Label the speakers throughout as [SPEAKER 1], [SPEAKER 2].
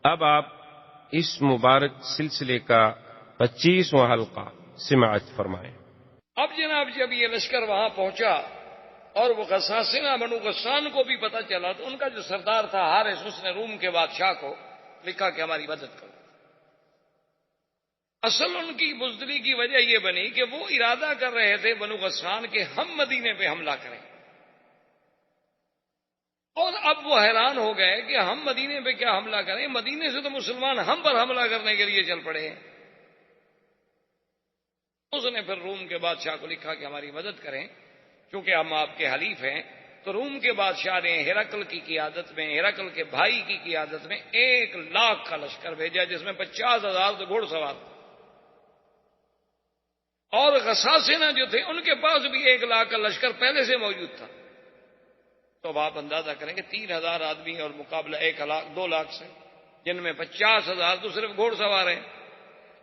[SPEAKER 1] اب آپ اس مبارک سلسلے کا 25واں حلقہ سماعت فرمائیں۔
[SPEAKER 2] اب جناب جب یہ لشکر وہاں پہنچا اور وہ غساسنہ بنو غسان کو بھی پتہ چلا تو ان کا جو سردار تھا حارث، اس نے روم کے بادشاہ کو لکھا کہ ہماری مدد کرو۔ اصل ان کی بزدلی کی وجہ یہ بنی کہ وہ ارادہ کر رہے تھے بنو غسان کے ہم مدینے پہ حملہ کریں، اور اب وہ حیران ہو گئے کہ ہم مدینے پہ کیا حملہ کریں، مدینے سے تو مسلمان ہم پر حملہ کرنے کے لیے چل پڑے ہیں۔ اس نے پھر روم کے بادشاہ کو لکھا کہ ہماری مدد کریں، کیونکہ ہم آپ کے حلیف ہیں۔ تو روم کے بادشاہ نے ہرقل کی قیادت میں، ہرقل کے بھائی کی قیادت میں 1,00,000 کا لشکر بھیجا، جس میں 50,000 تو گھوڑ سوار، اور غساسنہ جو تھے ان کے پاس بھی 1,00,000 کا لشکر پہلے سے موجود تھا۔ تو اب آپ اندازہ کریں کہ 3,000 آدمی اور مقابلہ 2,00,000 سے، جن میں 50,000 تو صرف گھوڑ سوار ہیں،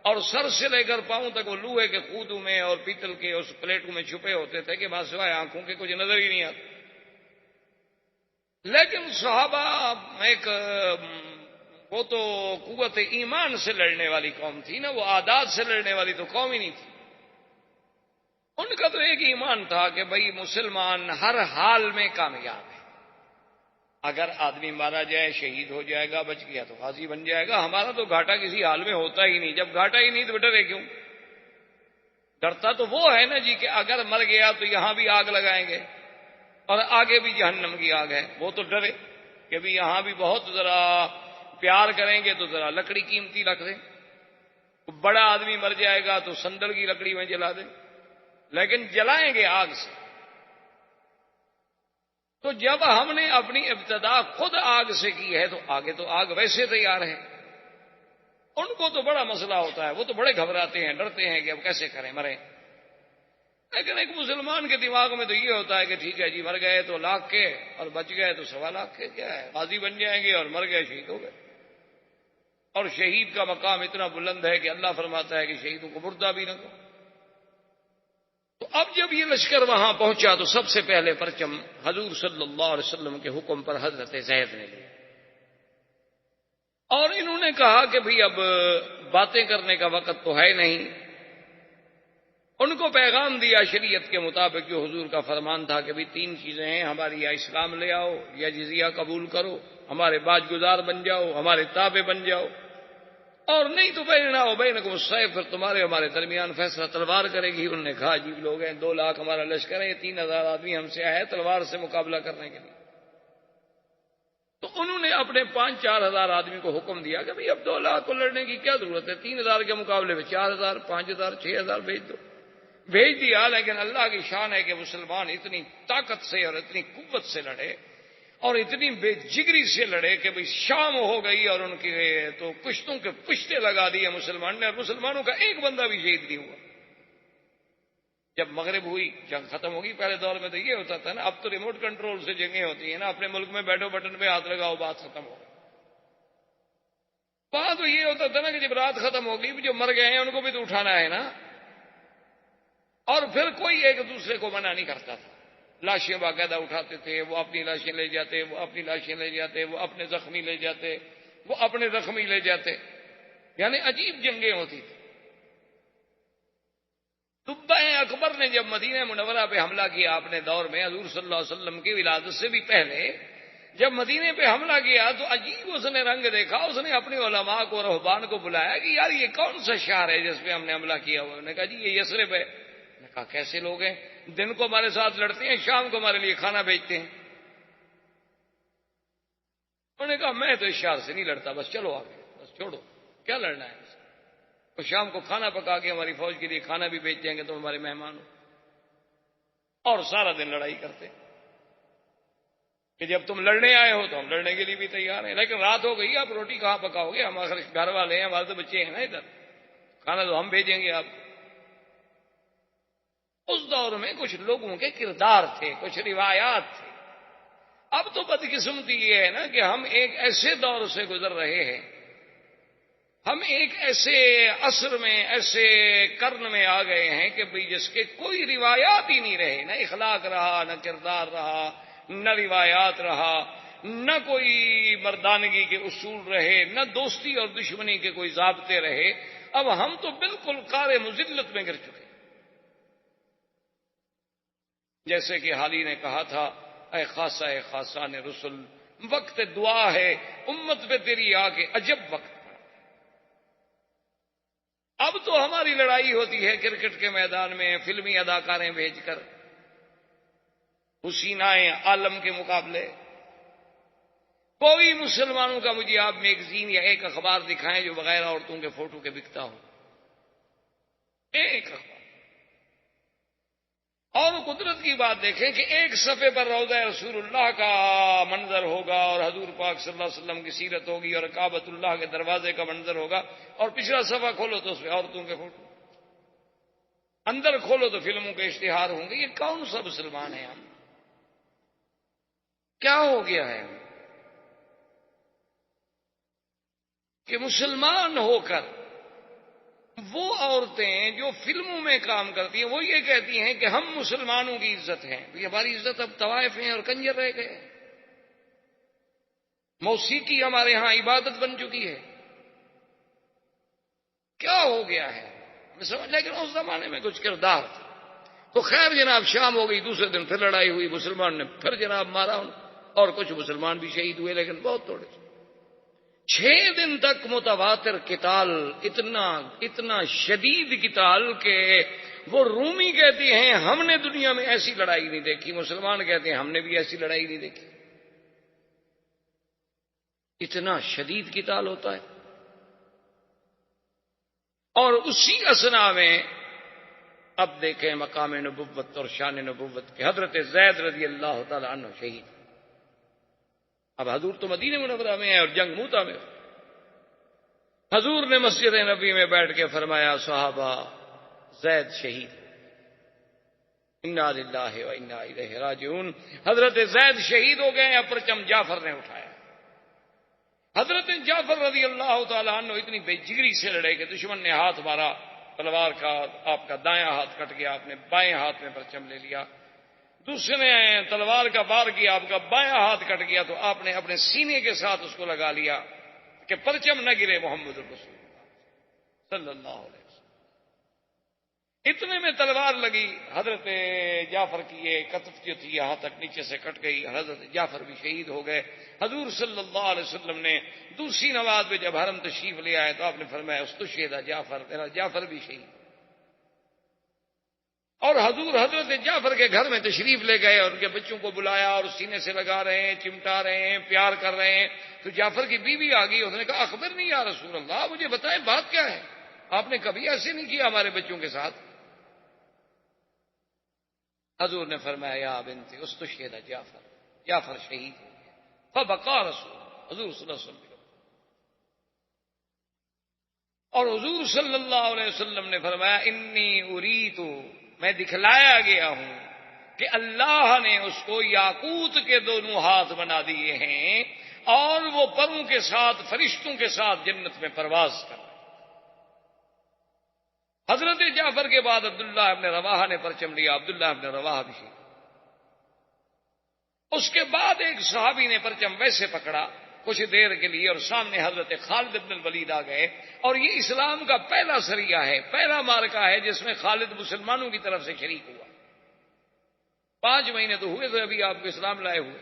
[SPEAKER 2] اور سر سے لے کر پاؤں تک وہ لوہے کے خودوں میں اور پیتل کے اس پلیٹوں میں چھپے ہوتے تھے کہ بس سوائے آنکھوں کے کچھ نظر ہی نہیں آتا۔ لیکن صحابہ وہ تو قوت ایمان سے لڑنے والی قوم تھی نا، وہ عادات سے لڑنے والی تو قوم ہی نہیں تھی۔ ان کا تو ایک ایمان تھا کہ بھئی مسلمان ہر حال میں کامیاب ہے، اگر آدمی مارا جائے شہید ہو جائے گا، بچ گیا تو غازی بن جائے گا، ہمارا تو گھاٹا کسی حال میں ہوتا ہی نہیں۔ جب گھاٹا ہی نہیں تو ڈرے کیوں؟ ڈرتا تو وہ ہے نا جی کہ اگر مر گیا تو یہاں بھی آگ لگائیں گے اور آگے بھی جہنم کی آگ ہے، وہ تو ڈرے کہ بھی یہاں بھی بہت ذرا پیار کریں گے تو ذرا لکڑی قیمتی رکھ دیں، بڑا آدمی مر جائے گا تو سندل کی لکڑی میں جلا دیں، لیکن جلائیں گے آگ سے۔ تو جب ہم نے اپنی ابتدا خود آگ سے کی ہے تو آگے تو آگ ویسے تیار ہے۔ ان کو تو بڑا مسئلہ ہوتا ہے، وہ تو بڑے گھبراتے ہیں، ڈرتے ہیں کہ اب کیسے کریں، مریں۔ لیکن ایک مسلمان کے دماغ میں تو یہ ہوتا ہے کہ ٹھیک ہے جی، مر گئے تو 1,00,000 کے اور بچ گئے تو 1,25,000 کے، کیا ہے، غازی بن جائیں گے، اور مر گئے شہید ہو گئے۔ اور شہید کا مقام اتنا بلند ہے کہ اللہ فرماتا ہے کہ شہیدوں کو مردہ بھی نہ دو۔ تو اب جب یہ لشکر وہاں پہنچا تو سب سے پہلے پرچم حضور صلی اللہ علیہ وسلم کے حکم پر حضرت زید نے لیا، اور انہوں نے کہا کہ بھئی اب باتیں کرنے کا وقت تو ہے نہیں۔ ان کو پیغام دیا شریعت کے مطابق جو حضور کا فرمان تھا کہ بھئی 3 چیزیں ہیں ہماری، یا اسلام لے آؤ، یا جزیہ قبول کرو، ہمارے باج گزار بن جاؤ، ہمارے تابع بن جاؤ، اور نہیں تو بیننا و بینکم السیف، پھر تمہارے ہمارے درمیان فیصلہ تلوار کرے گی۔ انہوں نے کہا عجیب لوگ ہیں، 2,00,000 ہمارا لشکر ہے، 3,000 آدمی ہم سے آئے تلوار سے مقابلہ کرنے کے لیے۔ تو انہوں نے اپنے 5-4 ہزار آدمی کو حکم دیا کہ بھئی اب 2,00,000 کو لڑنے کی کیا ضرورت ہے، 3,000 کے مقابلے میں 4,000، 5,000، 6,000 بھیج دو۔ بھیج دیا، لیکن اللہ کی شان ہے کہ مسلمان اتنی طاقت سے اور اتنی قوت سے لڑے اور اتنی بے جگری سے لڑے کہ بھئی شام ہو گئی اور ان کی تو کشتوں کے پشتے لگا دیے مسلمان نے، اور مسلمانوں کا ایک بندہ بھی شہید نہیں ہوا۔ جب مغرب ہوئی جنگ ختم ہوگی۔ پہلے دور میں تو یہ ہوتا تھا نا، اب تو ریموٹ کنٹرول سے جنگیں ہوتی ہیں نا، اپنے ملک میں بیٹھو بٹن پہ ہاتھ لگاؤ بات ختم ہو۔ وہاں تو یہ ہوتا تھا نا کہ جب رات ختم ہوگی، جو مر گئے ہیں ان کو بھی تو اٹھانا ہے نا، اور پھر کوئی ایک دوسرے کو منع نہیں کرتا تھا۔ لاشیں باقاعدہ اٹھاتے تھے، وہ اپنی لاشیں لے جاتے، وہ اپنی لاشیں لے جاتے، وہ اپنے زخمی لے جاتے، وہ اپنے زخمی لے جاتے، یعنی عجیب جنگیں ہوتی تھیں۔ تبہ اکبر نے جب مدینہ منورہ پہ حملہ کیا اپنے دور میں، حضور صلی اللہ علیہ وسلم کی ولادت سے بھی پہلے جب مدینے پہ حملہ کیا تو عجیب اس نے رنگ دیکھا۔ اس نے اپنے علماء کو، رہبان کو بلایا کہ یار یہ کون سا شہر ہے جس پہ ہم نے حملہ کیا ہوا؟ انہوں نے کہا جی یہ یثرب ہے۔ نے کہا کیسے لوگ ہیں، دن کو ہمارے ساتھ لڑتے ہیں، شام کو ہمارے لیے کھانا بھیجتے ہیں۔ انہوں نے کہا میں تو اس شہر سے نہیں لڑتا، بس چلو آگے، بس چھوڑو، کیا لڑنا ہے۔ تو شام کو کھانا پکا کے ہماری فوج کے لیے کھانا بھی بھیج دیں گے، تم ہمارے مہمان ہو، اور سارا دن لڑائی کرتے کہ جب تم لڑنے آئے ہو تو ہم لڑنے کے لیے بھی تیار ہیں، لیکن رات ہو گئی، آپ روٹی کہاں پکاؤ گے، ہمارے گھر والے ہیں، ہمارے تو بچے ہیں نا ادھر، کھانا تو ہم بھیجیں گے آپ۔ اس دور میں کچھ لوگوں کے کردار تھے، کچھ روایات تھے۔ اب تو بدقسمتی یہ ہے نا کہ ہم ایک ایسے دور سے گزر رہے ہیں، ہم ایک ایسے عصر میں، ایسے قرن میں آ گئے ہیں کہ بھئی جس کے کوئی روایات ہی نہیں رہے، نہ اخلاق رہا، نہ کردار رہا، نہ روایات رہا، نہ کوئی مردانگی کے اصول رہے، نہ دوستی اور دشمنی کے کوئی ضابطے رہے، اب ہم تو بالکل قعر مذلت میں گر چکے۔ جیسے کہ حالی نے کہا تھا، اے خاصہ اے خاصان رسل، وقت دعا ہے امت پہ تیری آ کے عجب وقت۔ اب تو ہماری لڑائی ہوتی ہے کرکٹ کے میدان میں فلمی اداکاریں بھیج کر، حسینائیں عالم کے مقابلے۔ کوئی مسلمانوں کا مجھے آپ میگزین یا ایک اخبار دکھائیں جو بغیر عورتوں کے فوٹو کے بکتا ہو، ایک اخبار۔ اور قدرت کی بات دیکھیں کہ ایک صفحے پر روضہ رسول اللہ کا منظر ہوگا اور حضور پاک صلی اللہ علیہ وسلم کی سیرت ہوگی اور کعبۃ اللہ کے دروازے کا منظر ہوگا، اور پچھلا صفحہ کھولو تو اس میں عورتوں کے فوٹو، اندر کھولو تو فلموں کے اشتہار ہوں گے۔ یہ کون سا مسلمان ہے؟ ہم کیا ہو گیا ہے کہ مسلمان ہو کر وہ عورتیں جو فلموں میں کام کرتی ہیں وہ یہ کہتی ہیں کہ ہم مسلمانوں کی عزت ہیں؟ یہ ہماری عزت اب طوائف ہیں اور کنجر رہ گئے۔ موسیقی ہمارے ہاں عبادت بن چکی ہے۔ کیا ہو گیا ہے میں سمجھ، لیکن اس زمانے میں کچھ کردار تھا۔ تو خیر جناب، شام ہو گئی، دوسرے دن پھر لڑائی ہوئی، مسلمان نے پھر جناب مارا اور کچھ مسلمان بھی شہید ہوئے، لیکن بہت تھوڑے۔ 6 دن تک متواتر قتال، اتنا شدید قتال کہ وہ رومی کہتی ہیں ہم نے دنیا میں ایسی لڑائی نہیں دیکھی، مسلمان کہتے ہیں ہم نے بھی ایسی لڑائی نہیں دیکھی۔ اتنا شدید قتال ہوتا ہے۔ اور اسی اثنا میں اب دیکھیں مقام نبوت اور شان نبوت کے حضرت زید رضی اللہ تعالی عنہ شہید۔ اب حضور تو مدینہ منورہ میں ہے اور جنگ موتا میں۔ حضور نے مسجد نبی میں بیٹھ کے فرمایا، صحابہ زید شہید، انا للہ و انا الیہ راجعون۔ حضرت زید شہید ہو گئے، اب پرچم جعفر نے اٹھایا۔ حضرت جعفر رضی اللہ تعالیٰ عنہ اتنی بے جگری سے لڑے کہ دشمن نے ہاتھ مارا تلوار کا، آپ کا دایاں ہاتھ کٹ گیا، آپ نے بائیں ہاتھ میں پرچم لے لیا۔ دوسرے نے تلوار کا وار کیا، آپ کا بایاں ہاتھ کٹ گیا، تو آپ نے اپنے سینے کے ساتھ اس کو لگا لیا کہ پرچم نہ گرے محمد رسول اللہ صلی اللہ علیہ وسلم۔ اتنے میں تلوار لگی حضرت جعفر کی، یہ کتف جو تھی یہاں تک نیچے سے کٹ گئی، حضرت جعفر بھی شہید ہو گئے۔ حضور صلی اللہ علیہ وسلم نے دوسری نماز میں جب حرم تشریف لے آئے تو آپ نے فرمایا استشہد جعفر، تیرا جعفر بھی شہید۔ اور حضور حضرت جعفر کے گھر میں تشریف لے گئے اور ان کے بچوں کو بلایا اور سینے سے لگا رہے ہیں، چمٹا رہے ہیں، پیار کر رہے ہیں۔ تو جعفر کی بیوی آ گئی، اس نے کہا اخبرنی یا رسول اللہ، مجھے بتائیں بات کیا ہے، آپ نے کبھی ایسے نہیں کیا ہمارے بچوں کے ساتھ۔ حضور نے فرمایا یا بنت استشہد جعفر، جعفر شہید ہو گیا۔ فبقى رسول حضور صلی اللہ علیہ وسلم، اور حضور صلی اللہ علیہ وسلم نے فرمایا انی اریت، میں دکھلایا گیا ہوں کہ اللہ نے اس کو یاقوت کے دونوں ہاتھ بنا دیے ہیں اور وہ پروں کے ساتھ فرشتوں کے ساتھ جنت میں پرواز کر رہے۔ حضرت جعفر کے بعد عبداللہ ابن رواحہ نے پرچم لیا، عبداللہ ابن رواحہ بھی شہید۔ اس کے بعد ایک صحابی نے پرچم ویسے پکڑا کچھ دیر کے لیے اور سامنے حضرت خالد ابن الولید آ گئے، اور یہ اسلام کا پہلا سریہ ہے، پہلا مارکہ ہے جس میں خالد مسلمانوں کی طرف سے شریک ہوا۔ 5 مہینے تو ہوئے تھے ابھی آپ کو اسلام لائے ہوئے۔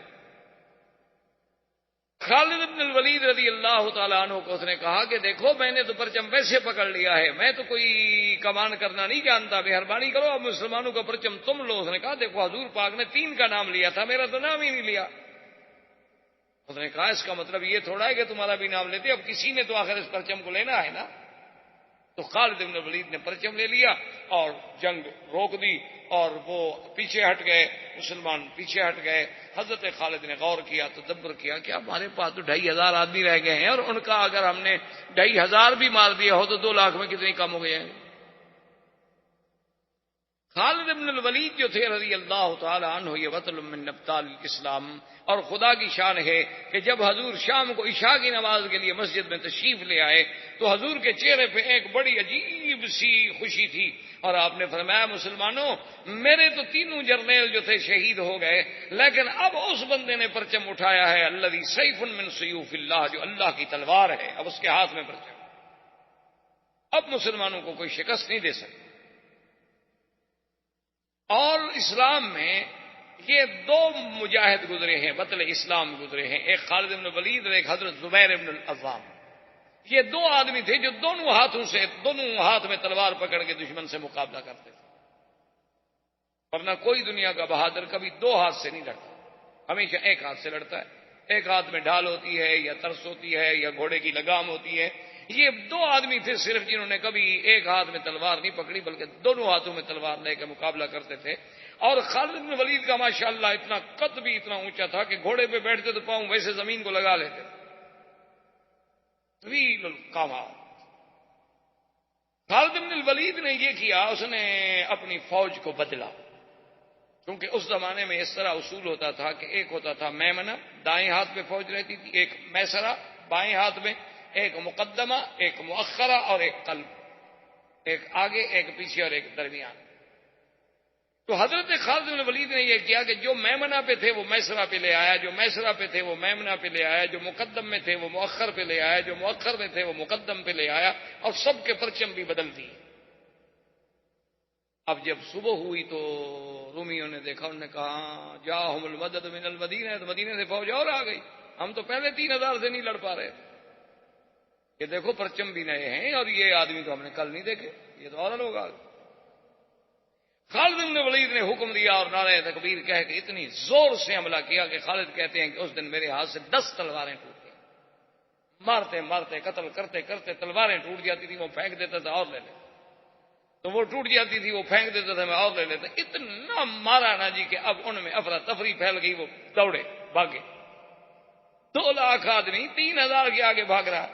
[SPEAKER 2] خالد ابن الولید رضی اللہ تعالیٰ عنہ کو اس نے کہا کہ دیکھو میں نے تو پرچم ویسے پکڑ لیا ہے، میں تو کوئی کمان کرنا نہیں جانتا، مہربانی کرو اب مسلمانوں کا پرچم تم لو۔ اس نے کہا دیکھو حضور پاک نے 3 کا نام لیا تھا، میرا تو نام ہی نہیں لیا۔ اس نے کہا اس کا مطلب یہ تھوڑا ہے کہ تمہارا بھی نام لیتے، اب کسی نے تو آخر اس پرچم کو لینا ہے نا۔ تو خالد بن ولید نے پرچم لے لیا اور جنگ روک دی اور وہ پیچھے ہٹ گئے، مسلمان پیچھے ہٹ گئے۔ حضرت خالد نے غور کیا، تدبر کیا کہ ہمارے پاس تو 2500 آدمی رہ گئے ہیں اور ان کا اگر ہم نے 2500 بھی مار دیا ہو تو 2 لاکھ میں کتنی کم ہو گئے ہیں۔ خالد بن الولید جو تھے رضی اللہ تعالی عنہ، یہ بطل من ابطال الاسلام، اور خدا کی شان ہے کہ جب حضور شام کو عشاء کی نماز کے لیے مسجد میں تشریف لے آئے تو حضور کے چہرے پہ ایک بڑی عجیب سی خوشی تھی، اور آپ نے فرمایا مسلمانوں، میرے تو تینوں جرنیل جو تھے شہید ہو گئے، لیکن اب اس بندے نے پرچم اٹھایا ہے الذی سیف من سیوف اللہ، جو اللہ کی تلوار ہے، اب اس کے ہاتھ میں پرچم، اب مسلمانوں کو کوئی شکست نہیں دے سکتا۔ اور اسلام میں یہ دو مجاہد گزرے ہیں، بطل اسلام گزرے ہیں، ایک خالد بن ولید اور ایک حضرت زبیر بن العوام۔ یہ دو آدمی تھے جو دونوں ہاتھ میں تلوار پکڑ کے دشمن سے مقابلہ کرتے تھے، ورنہ کوئی دنیا کا بہادر کبھی دو ہاتھ سے نہیں لڑتا، ہمیشہ ایک ہاتھ سے لڑتا ہے، ایک ہاتھ میں ڈھال ہوتی ہے یا ترس ہوتی ہے یا گھوڑے کی لگام ہوتی ہے۔ یہ دو آدمی تھے صرف جنہوں نے کبھی ایک ہاتھ میں تلوار نہیں پکڑی بلکہ دونوں ہاتھوں میں تلوار لے کے مقابلہ کرتے تھے۔ اور خالد بن ولید کا ماشاءاللہ اتنا قد بھی اتنا اونچا تھا کہ گھوڑے پہ بیٹھتے تو پاؤں ویسے زمین کو لگا لیتے، طویل القامات۔ خالد بن الولید نے یہ کیا، اس نے اپنی فوج کو بدلا، کیونکہ اس زمانے میں اس طرح اصول ہوتا تھا کہ ایک ہوتا تھا میمنہ، دائیں ہاتھ پہ فوج رہتی تھی، ایک میسرہ بائیں ہاتھ میں، ایک مقدمہ، ایک مؤخرہ اور ایک قلب، ایک آگے ایک پیچھے اور ایک درمیان۔ تو حضرت خالد بن ولید نے یہ کیا کہ جو میمنہ پہ تھے وہ میسرہ پہ لے آیا، جو میسرہ پہ تھے وہ میمنہ پہ لے آیا، جو مقدم میں تھے وہ مؤخر پہ لے آیا، جو مؤخر میں تھے وہ مقدم پہ لے آیا، اور سب کے پرچم بھی بدل دیے۔ اب جب صبح ہوئی تو رومیوں نے دیکھا، انہوں نے کہا جاءہم المدد من المدینہ، تو مدینے سے فوج اور آ گئی، ہم تو پہلے 3000 سے نہیں لڑ پا رہے تھے، یہ دیکھو پرچم بھی نئے ہیں، اور یہ آدمی تو ہم نے کل نہیں دیکھے، یہ تو اور لوگ آ گئے۔ خالد بن ولید نے حکم دیا اور نعرہ تکبیر کہہ کے اتنی زور سے حملہ کیا کہ خالد کہتے ہیں کہ اس دن میرے ہاتھ سے 10 تلواریں ٹوٹ گئی، مارتے مارتے قتل کرتے کرتے تلواریں ٹوٹ جاتی تھی، وہ پھینک دیتا تھا اور لے لیتا، تو وہ ٹوٹ جاتی تھی وہ پھینک دیتا تھا میں اور لے لیتا، اتنا مارا نا جی کہ اب ان میں افراتفری پھیل گئی، وہ دوڑے بھاگے، 2 لاکھ آدمی 3000 کے آگے بھاگ رہا۔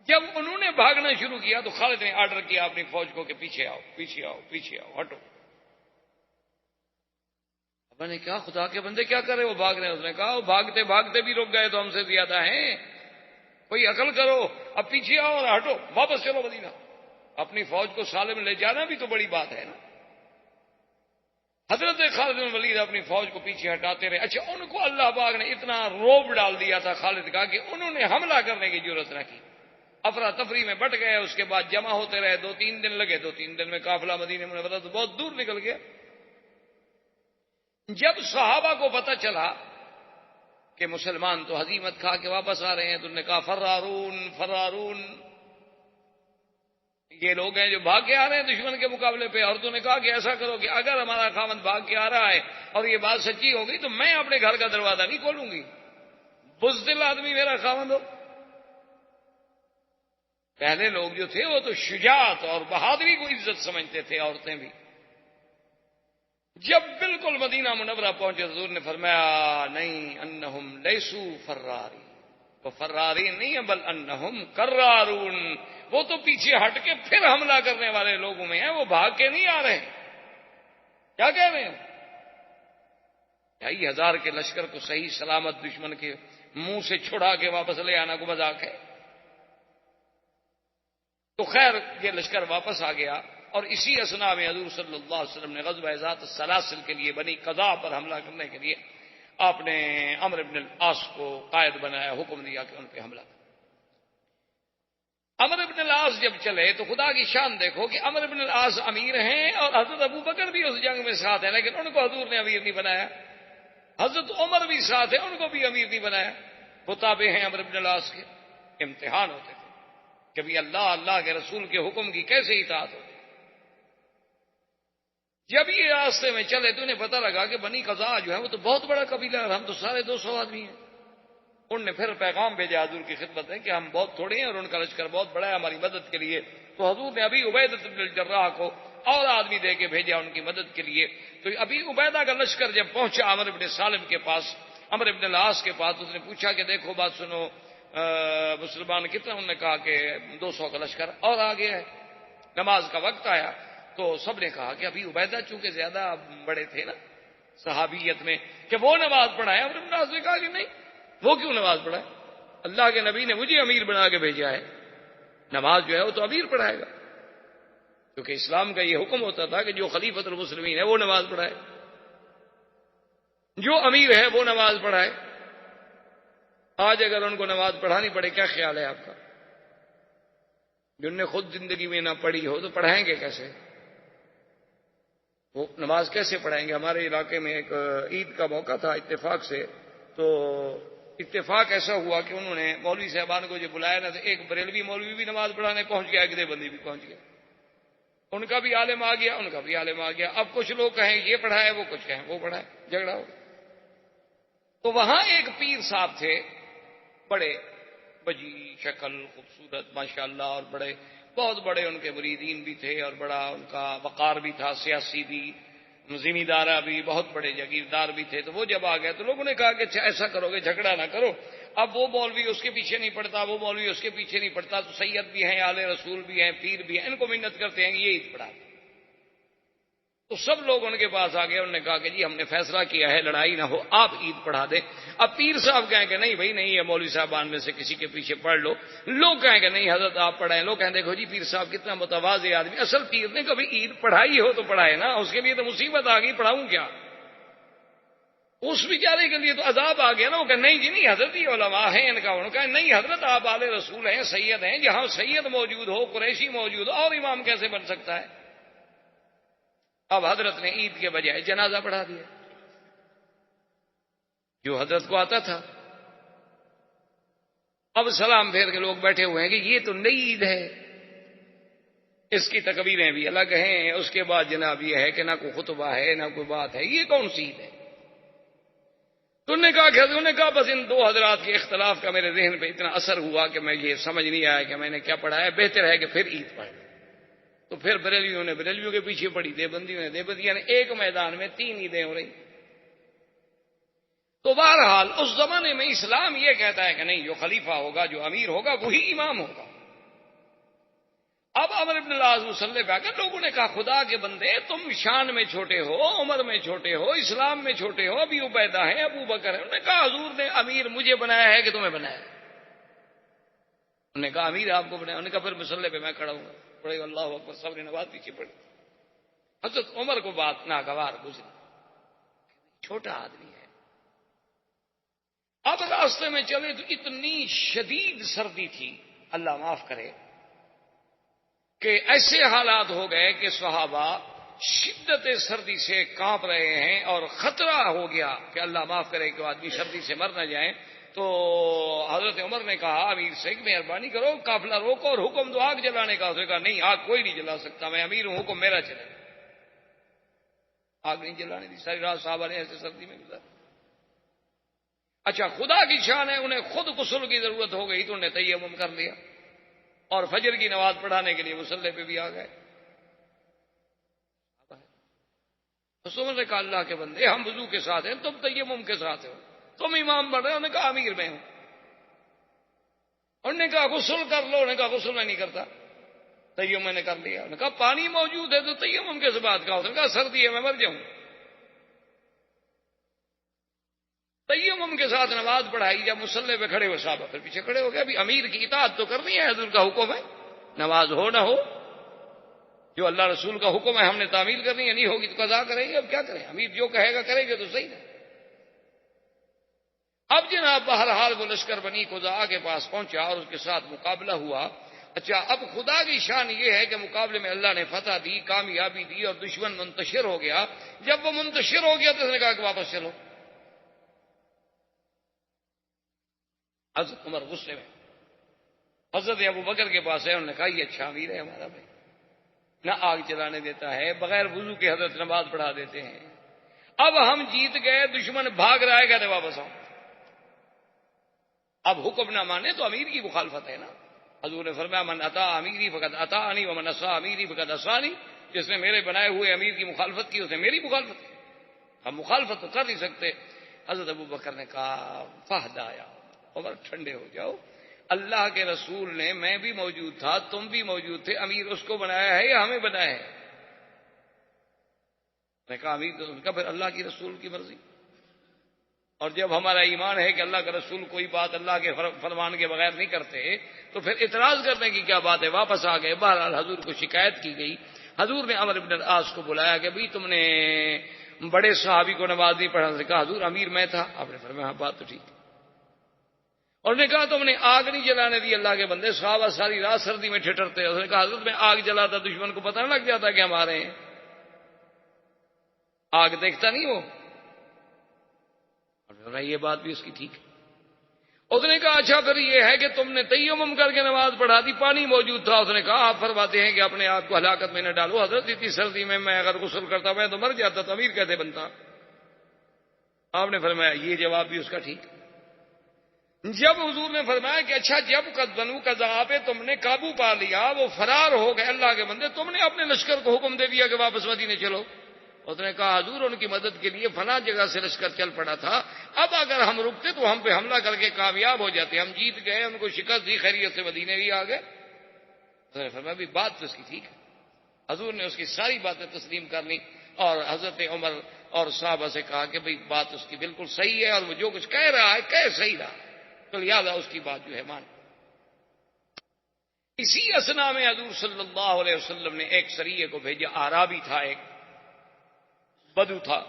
[SPEAKER 2] جب انہوں نے بھاگنا شروع کیا تو خالد نے آرڈر کیا اپنی فوج کو کہ پیچھے آؤ پیچھے آؤ پیچھے آؤ، ہٹو۔ اب نے کہا خدا کے بندے کیا کر رہے وہ بھاگ رہے ہیں؟ اس نے کہا وہ بھاگتے بھاگتے بھی رک گئے تو ہم سے زیادہ ہیں، کوئی عقل کرو، اب پیچھے آؤ اور ہٹو، واپس چلو مدینہ۔ اپنی فوج کو سالم لے جانا بھی تو بڑی بات ہے نا۔ حضرت خالد بن ولید اپنی فوج کو پیچھے ہٹاتے رہے۔ اچھا، ان کو اللہ پاک نے اتنا روب ڈال دیا تھا خالد کا کہ انہوں نے حملہ کرنے کی ضرورت نہ کی، افراتفری میں بٹ گئے، اس کے بعد جمع ہوتے رہے، 2-3 دن لگے، 2-3 دن میں قافلہ مدینہ منورہ تو بہت دور نکل گیا۔ جب صحابہ کو پتہ چلا کہ مسلمان تو ہزیمت کھا کے واپس آ رہے ہیں تو انہوں نے کہا فرارون فرارون، یہ لوگ ہیں جو بھاگ کے آ رہے ہیں دشمن کے مقابلے پہ۔ عورتوں نے کہا کہ ایسا کرو کہ اگر ہمارا خاوند بھاگ کے آ رہا ہے اور یہ بات سچی ہوگی تو میں اپنے گھر کا دروازہ نہیں کھولوں گی، بزدل آدمی میرا خاوند ہو۔ پہلے لوگ جو تھے وہ تو شجاعت اور بہادری کو عزت سمجھتے تھے، عورتیں بھی۔ جب بالکل مدینہ منورہ پہنچے حضور نے فرمایا نہیں، انہم لیسو فراری، وہ فراری نہیں ہے بل انہم کرارون، وہ تو پیچھے ہٹ کے پھر حملہ کرنے والے لوگوں میں ہیں، وہ بھاگ کے نہیں آ رہے ہیں۔ کیا کہہ رہے ہیں؟ 2,500 کے لشکر کو صحیح سلامت دشمن کے منہ سے چھڑا کے واپس لے آنا کو مذاق ہے؟ تو خیر یہ لشکر واپس آ گیا، اور اسی اثناء میں حضور صلی اللہ علیہ وسلم نے غزوہ ذات السلاسل کے لیے بنی قضاء پر حملہ کرنے کے لیے آپ نے عمرو بن العاص کو قائد بنایا، حکم دیا کہ ان پہ حملہ کریں۔ عمرو بن العاص جب چلے تو خدا کی شان دیکھو کہ عمرو بن العاص امیر ہیں اور حضرت ابو بکر بھی اس جنگ میں ساتھ ہیں، لیکن ان کو حضور نے امیر نہیں بنایا۔ حضرت عمر بھی ساتھ ہیں، ان کو بھی امیر نہیں بنایا، وہ تابع ہیں عمرو بن العاص کے۔ امتحان ہوتے تھے کبھی اللہ کے رسول کے حکم کی کیسے اطاعت ہو۔ جب یہ راستے میں چلے تو انہیں پتہ لگا کہ بنی قضاء جو ہے وہ تو بہت بڑا قبیلہ ہے اور ہم تو سارے 200 آدمی ہیں۔ انہوں نے پھر پیغام بھیجا حضور کی خدمت میں کہ ہم بہت تھوڑے ہیں اور ان کا لشکر بہت بڑا ہے ہماری مدد کے لیے۔ تو حضور نے ابی عبیدہ بن الجراح کو اور آدمی دے کے بھیجا ان کی مدد کے لیے۔ تو ابی عبیدہ کا لشکر جب پہنچا عمرو بن سالم کے پاس، عمرو بن العاص کے پاس، اس نے پوچھا کہ دیکھو بات سنو، مسلمان کتنا؟ انہوں نے کہا کہ 200 کا لشکر اور آگے ہے۔ نماز کا وقت آیا تو سب نے کہا کہ ابھی عبیدہ چونکہ زیادہ بڑے تھے نا صحابیت میں کہ وہ نماز پڑھائے. عمرو بن العاص نے کہا کہ نہیں, وہ کیوں نماز پڑھائے؟ اللہ کے نبی نے مجھے امیر بنا کے بھیجا ہے, نماز جو ہے وہ تو امیر پڑھائے گا, کیونکہ اسلام کا یہ حکم ہوتا تھا کہ جو خلیفۃ المسلمین ہے وہ نماز پڑھائے, جو امیر ہے وہ نماز پڑھائے. آج اگر ان کو نماز پڑھانی پڑے, کیا خیال ہے آپ کا؟ جن نے خود زندگی میں نہ پڑھی ہو تو پڑھائیں گے کیسے؟ وہ نماز کیسے پڑھائیں گے؟ ہمارے علاقے میں ایک عید کا موقع تھا اتفاق سے, تو اتفاق ایسا ہوا کہ انہوں نے مولوی صاحبان کو جو بلایا نا, تو ایک بریلوی مولوی بھی نماز پڑھانے پہنچ گیا, ایک دیوبندی بھی پہنچ گیا. ان کا بھی عالم آ گیا, ان کا بھی عالم آ گیا. اب کچھ لوگ کہیں یہ پڑھائے, وہ کچھ کہیں وہ پڑھائے, جھگڑا ہو. تو وہاں ایک پیر صاحب تھے, بڑے بجی شکل, خوبصورت ماشاءاللہ, اور بڑے بہت بڑے ان کے مریدین بھی تھے, اور بڑا ان کا وقار بھی تھا, سیاسی بھی, زمیندارہ بھی, بہت بڑے جاگیردار بھی تھے. تو وہ جب آ گئے تو لوگوں نے کہا کہ اچھا ایسا کرو گے, جھگڑا نہ کرو. اب وہ مولوی اس کے پیچھے نہیں پڑتا, وہ مولوی اس کے پیچھے نہیں پڑتا, تو سید بھی ہیں, آل رسول بھی ہیں, پیر بھی ہیں, ان کو منت کرتے ہیں کہ یہ عید پڑھا. تو سب لوگ ان کے پاس آ گئے, انہوں نے کہا کہ جی ہم نے فیصلہ کیا ہے لڑائی نہ ہو, آپ عید پڑھا دیں. اب پیر صاحب کہیں کہ نہیں بھائی نہیں ہے, مولوی صاحبان میں سے کسی کے پیچھے پڑھ لو. لوگ کہیں کہ نہیں حضرت آپ پڑھائیں. لوگ کہیں دیکھو جی پیر صاحب کتنا متواضع آدمی, اصل پیر نے کبھی عید پڑھائی ہو تو پڑھائے نا, اس کے لیے تو مصیبت آ گئی, پڑھاؤں کیا؟ اس بیچارے کے لیے تو عذاب آ گیا نا. وہ کہ نہیں جی نہیں حضرت یہ علماء ہیں ان کا. انہوں نے کہا نہیں حضرت آپ آل رسول ہیں, سید ہیں, جہاں سید موجود ہو, قریشی موجود ہو, اور امام کیسے بن سکتا ہے؟ اب حضرت نے عید کے بجائے جنازہ پڑھا دیا, جو حضرت کو آتا تھا. اب سلام پھیر کے لوگ بیٹھے ہوئے ہیں کہ یہ تو نئی عید ہے, اس کی تکبیریں بھی الگ ہیں, اس کے بعد جناب یہ ہے کہ نہ کوئی خطبہ ہے نہ کوئی بات ہے, یہ کون سی عید ہے؟ تو انہوں نے کہا کہ انہوں نے کہا بس ان دو حضرات کے اختلاف کا میرے ذہن پہ اتنا اثر ہوا کہ میں یہ سمجھ نہیں آیا کہ میں نے کیا پڑھایا, بہتر ہے کہ پھر عید پڑھ. تو پھر بریلویوں نے بریلویوں کے پیچھے پڑی, دیوبندیوں نے دیوبندیوں نے, ایک میدان میں 3 عیدیں ہو رہی. تو بہرحال اس زمانے میں اسلام یہ کہتا ہے کہ نہیں, جو خلیفہ ہوگا, جو امیر ہوگا, وہی امام ہوگا. اب عمرو بن العاص مصلی پہ آ کر لوگوں نے کہا خدا کے بندے تم شان میں چھوٹے ہو, عمر میں چھوٹے ہو, اسلام میں چھوٹے ہو, ابھی عبیدہ ہیں, ابو بکر ہیں. انہوں نے کہا حضور نے امیر مجھے بنایا ہے کہ تمہیں بنایا ہے؟ انہوں نے کہا امیر آپ کو بنایا. انہوں نے کہا پھر مصلی پہ میں کھڑا ہوں گا. پڑے اللہ اکبر, سب نے نماز پیچھے پڑی. حضرت عمر کو بات ناگوار گزری, چھوٹا آدمی ہے. اب راستے میں چلے تو اتنی شدید سردی تھی, اللہ معاف کرے, کہ ایسے حالات ہو گئے کہ صحابہ شدت سردی سے کانپ رہے ہیں, اور خطرہ ہو گیا کہ اللہ معاف کرے کہ آدمی سردی سے مر نہ جائیں. تو حضرت عمر نے کہا امیر سے کہ مہربانی کرو قافلہ روکو اور حکم دو آگ جلانے کا. اس نے کہا نہیں آگ کوئی نہیں جلا سکتا, میں امیر ہوں, حکم میرا چلے. آگ نہیں جلانے دی. ساری رات صحابہ نے ایسے سردی میں گزارا. اچھا خدا کی شان ہے, انہیں خود غسل کی ضرورت ہو گئی تو انہوں نے تیمم کر لیا, اور فجر کی نماز پڑھانے کے لیے مصلی پہ بھی آ گئے. عمر نے کہا اللہ کے بندے ہم وضو کے ساتھ ہیں, تم تیمم کے ساتھ ہو, تم امام بن رہے ہو. انہوں نے کہا امیر میں ہوں. انہوں نے کہا غسل کر لو. انہوں نے کہا غسل میں نہیں کرتا, تیمم میں نے کر لیا. انہوں نے کہا پانی موجود ہے تو تیمم کے بات کا. انہوں نے کہا سردی ہے میں مر جاؤں. تیمم کے ساتھ نماز پڑھائی. جب مصلی پہ کھڑے ہوئے صحابہ پھر پیچھے کھڑے ہو گئے. ابھی امیر کی اطاعت تو کرنی ہے, حضور کا حکم ہے, نماز ہو نہ ہو, جو اللہ رسول کا حکم ہے ہم نے تعمیل کرنی ہے, نہیں ہوگی تو قضا کریں گے. اب کیا کریں, امیر جو کہے گا کریں گے تو صحیح ہے. اب جناب بہرحال وہ لشکر بنی خزاعہ کے پاس پہنچا اور اس کے ساتھ مقابلہ ہوا. اچھا اب خدا کی شان یہ ہے کہ مقابلے میں اللہ نے فتح دی, کامیابی دی, اور دشمن منتشر ہو گیا. جب وہ منتشر ہو گیا تو اس نے کہا کہ واپس چلو. حضرت عمر غصے میں حضرت ابو بکر کے پاس ہے. انہوں نے کہا یہ اچھا امیر ہے ہمارا بھائی, نہ آگ جلانے دیتا ہے, بغیر وضو کے حضرت نماز پڑھا دیتے ہیں. اب ہم جیت گئے, دشمن بھاگ رہا ہے, کہتے واپس آؤ. اب حکم نہ مانے تو امیر کی مخالفت ہے نا. حضور نے فرمایا من اطاع امیری فقد اطاعنی ومن عصا امیری فقد عصانی. جس نے میرے بنائے ہوئے امیر کی مخالفت کی اس نے میری مخالفت کی. ہم مخالفت تو کر نہیں سکتے. حضرت ابو بکر نے کہا فہدایا, عمر ٹھنڈے ہو جاؤ, اللہ کے رسول نے, میں بھی موجود تھا, تم بھی موجود تھے, امیر اس کو بنایا ہے یا ہمیں بنایا ہے؟ نے کہا امیر تو کہا پھر اللہ کی رسول کی مرضی، اور جب ہمارا ایمان ہے کہ اللہ کا رسول کوئی بات اللہ کے فرمان کے بغیر نہیں کرتے تو پھر اعتراض کرنے کی کیا بات ہے؟ واپس آ گئے۔ بہرحال حضور کو شکایت کی گئی، حضور نے عمرو بن العاص کو بلایا کہ بھئی تم نے بڑے صحابی کو نماز نہیں پڑھا۔ کہا حضور امیر میں تھا۔ آپ نے فرمایا ہاں بات تو ٹھیک ہے۔ اور نے کہا تم نے آگ نہیں جلانے دی اللہ کے بندے، صحابہ ساری رات سردی میں ٹھٹرتے۔ اس نے کہا حضرت میں آگ جلاتا دشمن کو پتہ نہ لگ جاتا کہ ہم آ رہے ہیں؟ آگ دیکھتا نہیں وہ؟ اور یہ بات بھی اس کی ٹھیک ہے۔ اس نے کہا اچھا پھر یہ ہے کہ تم نے تیمم کر کے نماز پڑھا دی، پانی موجود تھا۔ اس نے کہا آپ فرماتے ہیں کہ اپنے آپ کو ہلاکت میں نہ ڈالو حضرت، اتنی سردی میں اگر غسل کرتا میں تو مر جاتا، تو امیر کیسے بنتا؟ آپ نے فرمایا یہ جواب بھی اس کا ٹھیک۔ جب حضور نے فرمایا کہ اچھا جب بنو قذا پہ تم نے قابو پا لیا، وہ فرار ہو گئے اللہ کے بندے، تم نے اپنے لشکر کو حکم دے دیا کہ واپس مدینے چلو۔ اس نے کہا حضور ان کی مدد کے لیے فلاں جگہ سے لشکر چل پڑا تھا، اب اگر ہم رکتے تو ہم پہ حملہ کر کے کامیاب ہو جاتے، ہم جیت گئے، ان کو شکست دی، خیریت سے مدینے بھی آ گئے۔ اس نے فرمایا بھی بات تو اس کی ٹھیک ہے۔ حضور نے اس کی ساری باتیں تسلیم کر لی اور حضرت عمر اور صحابہ سے کہا کہ بھئی بات اس کی بالکل صحیح ہے، اور وہ جو کچھ کہہ رہا ہے کہہ صحیح رہا، تو لہٰذا اس کی بات جو ہے مان۔ اسی اثنا میں حضور صلی اللہ علیہ وسلم نے ایک سریے کو بھیجا، اعرابی تھا، ایک بدو تھا،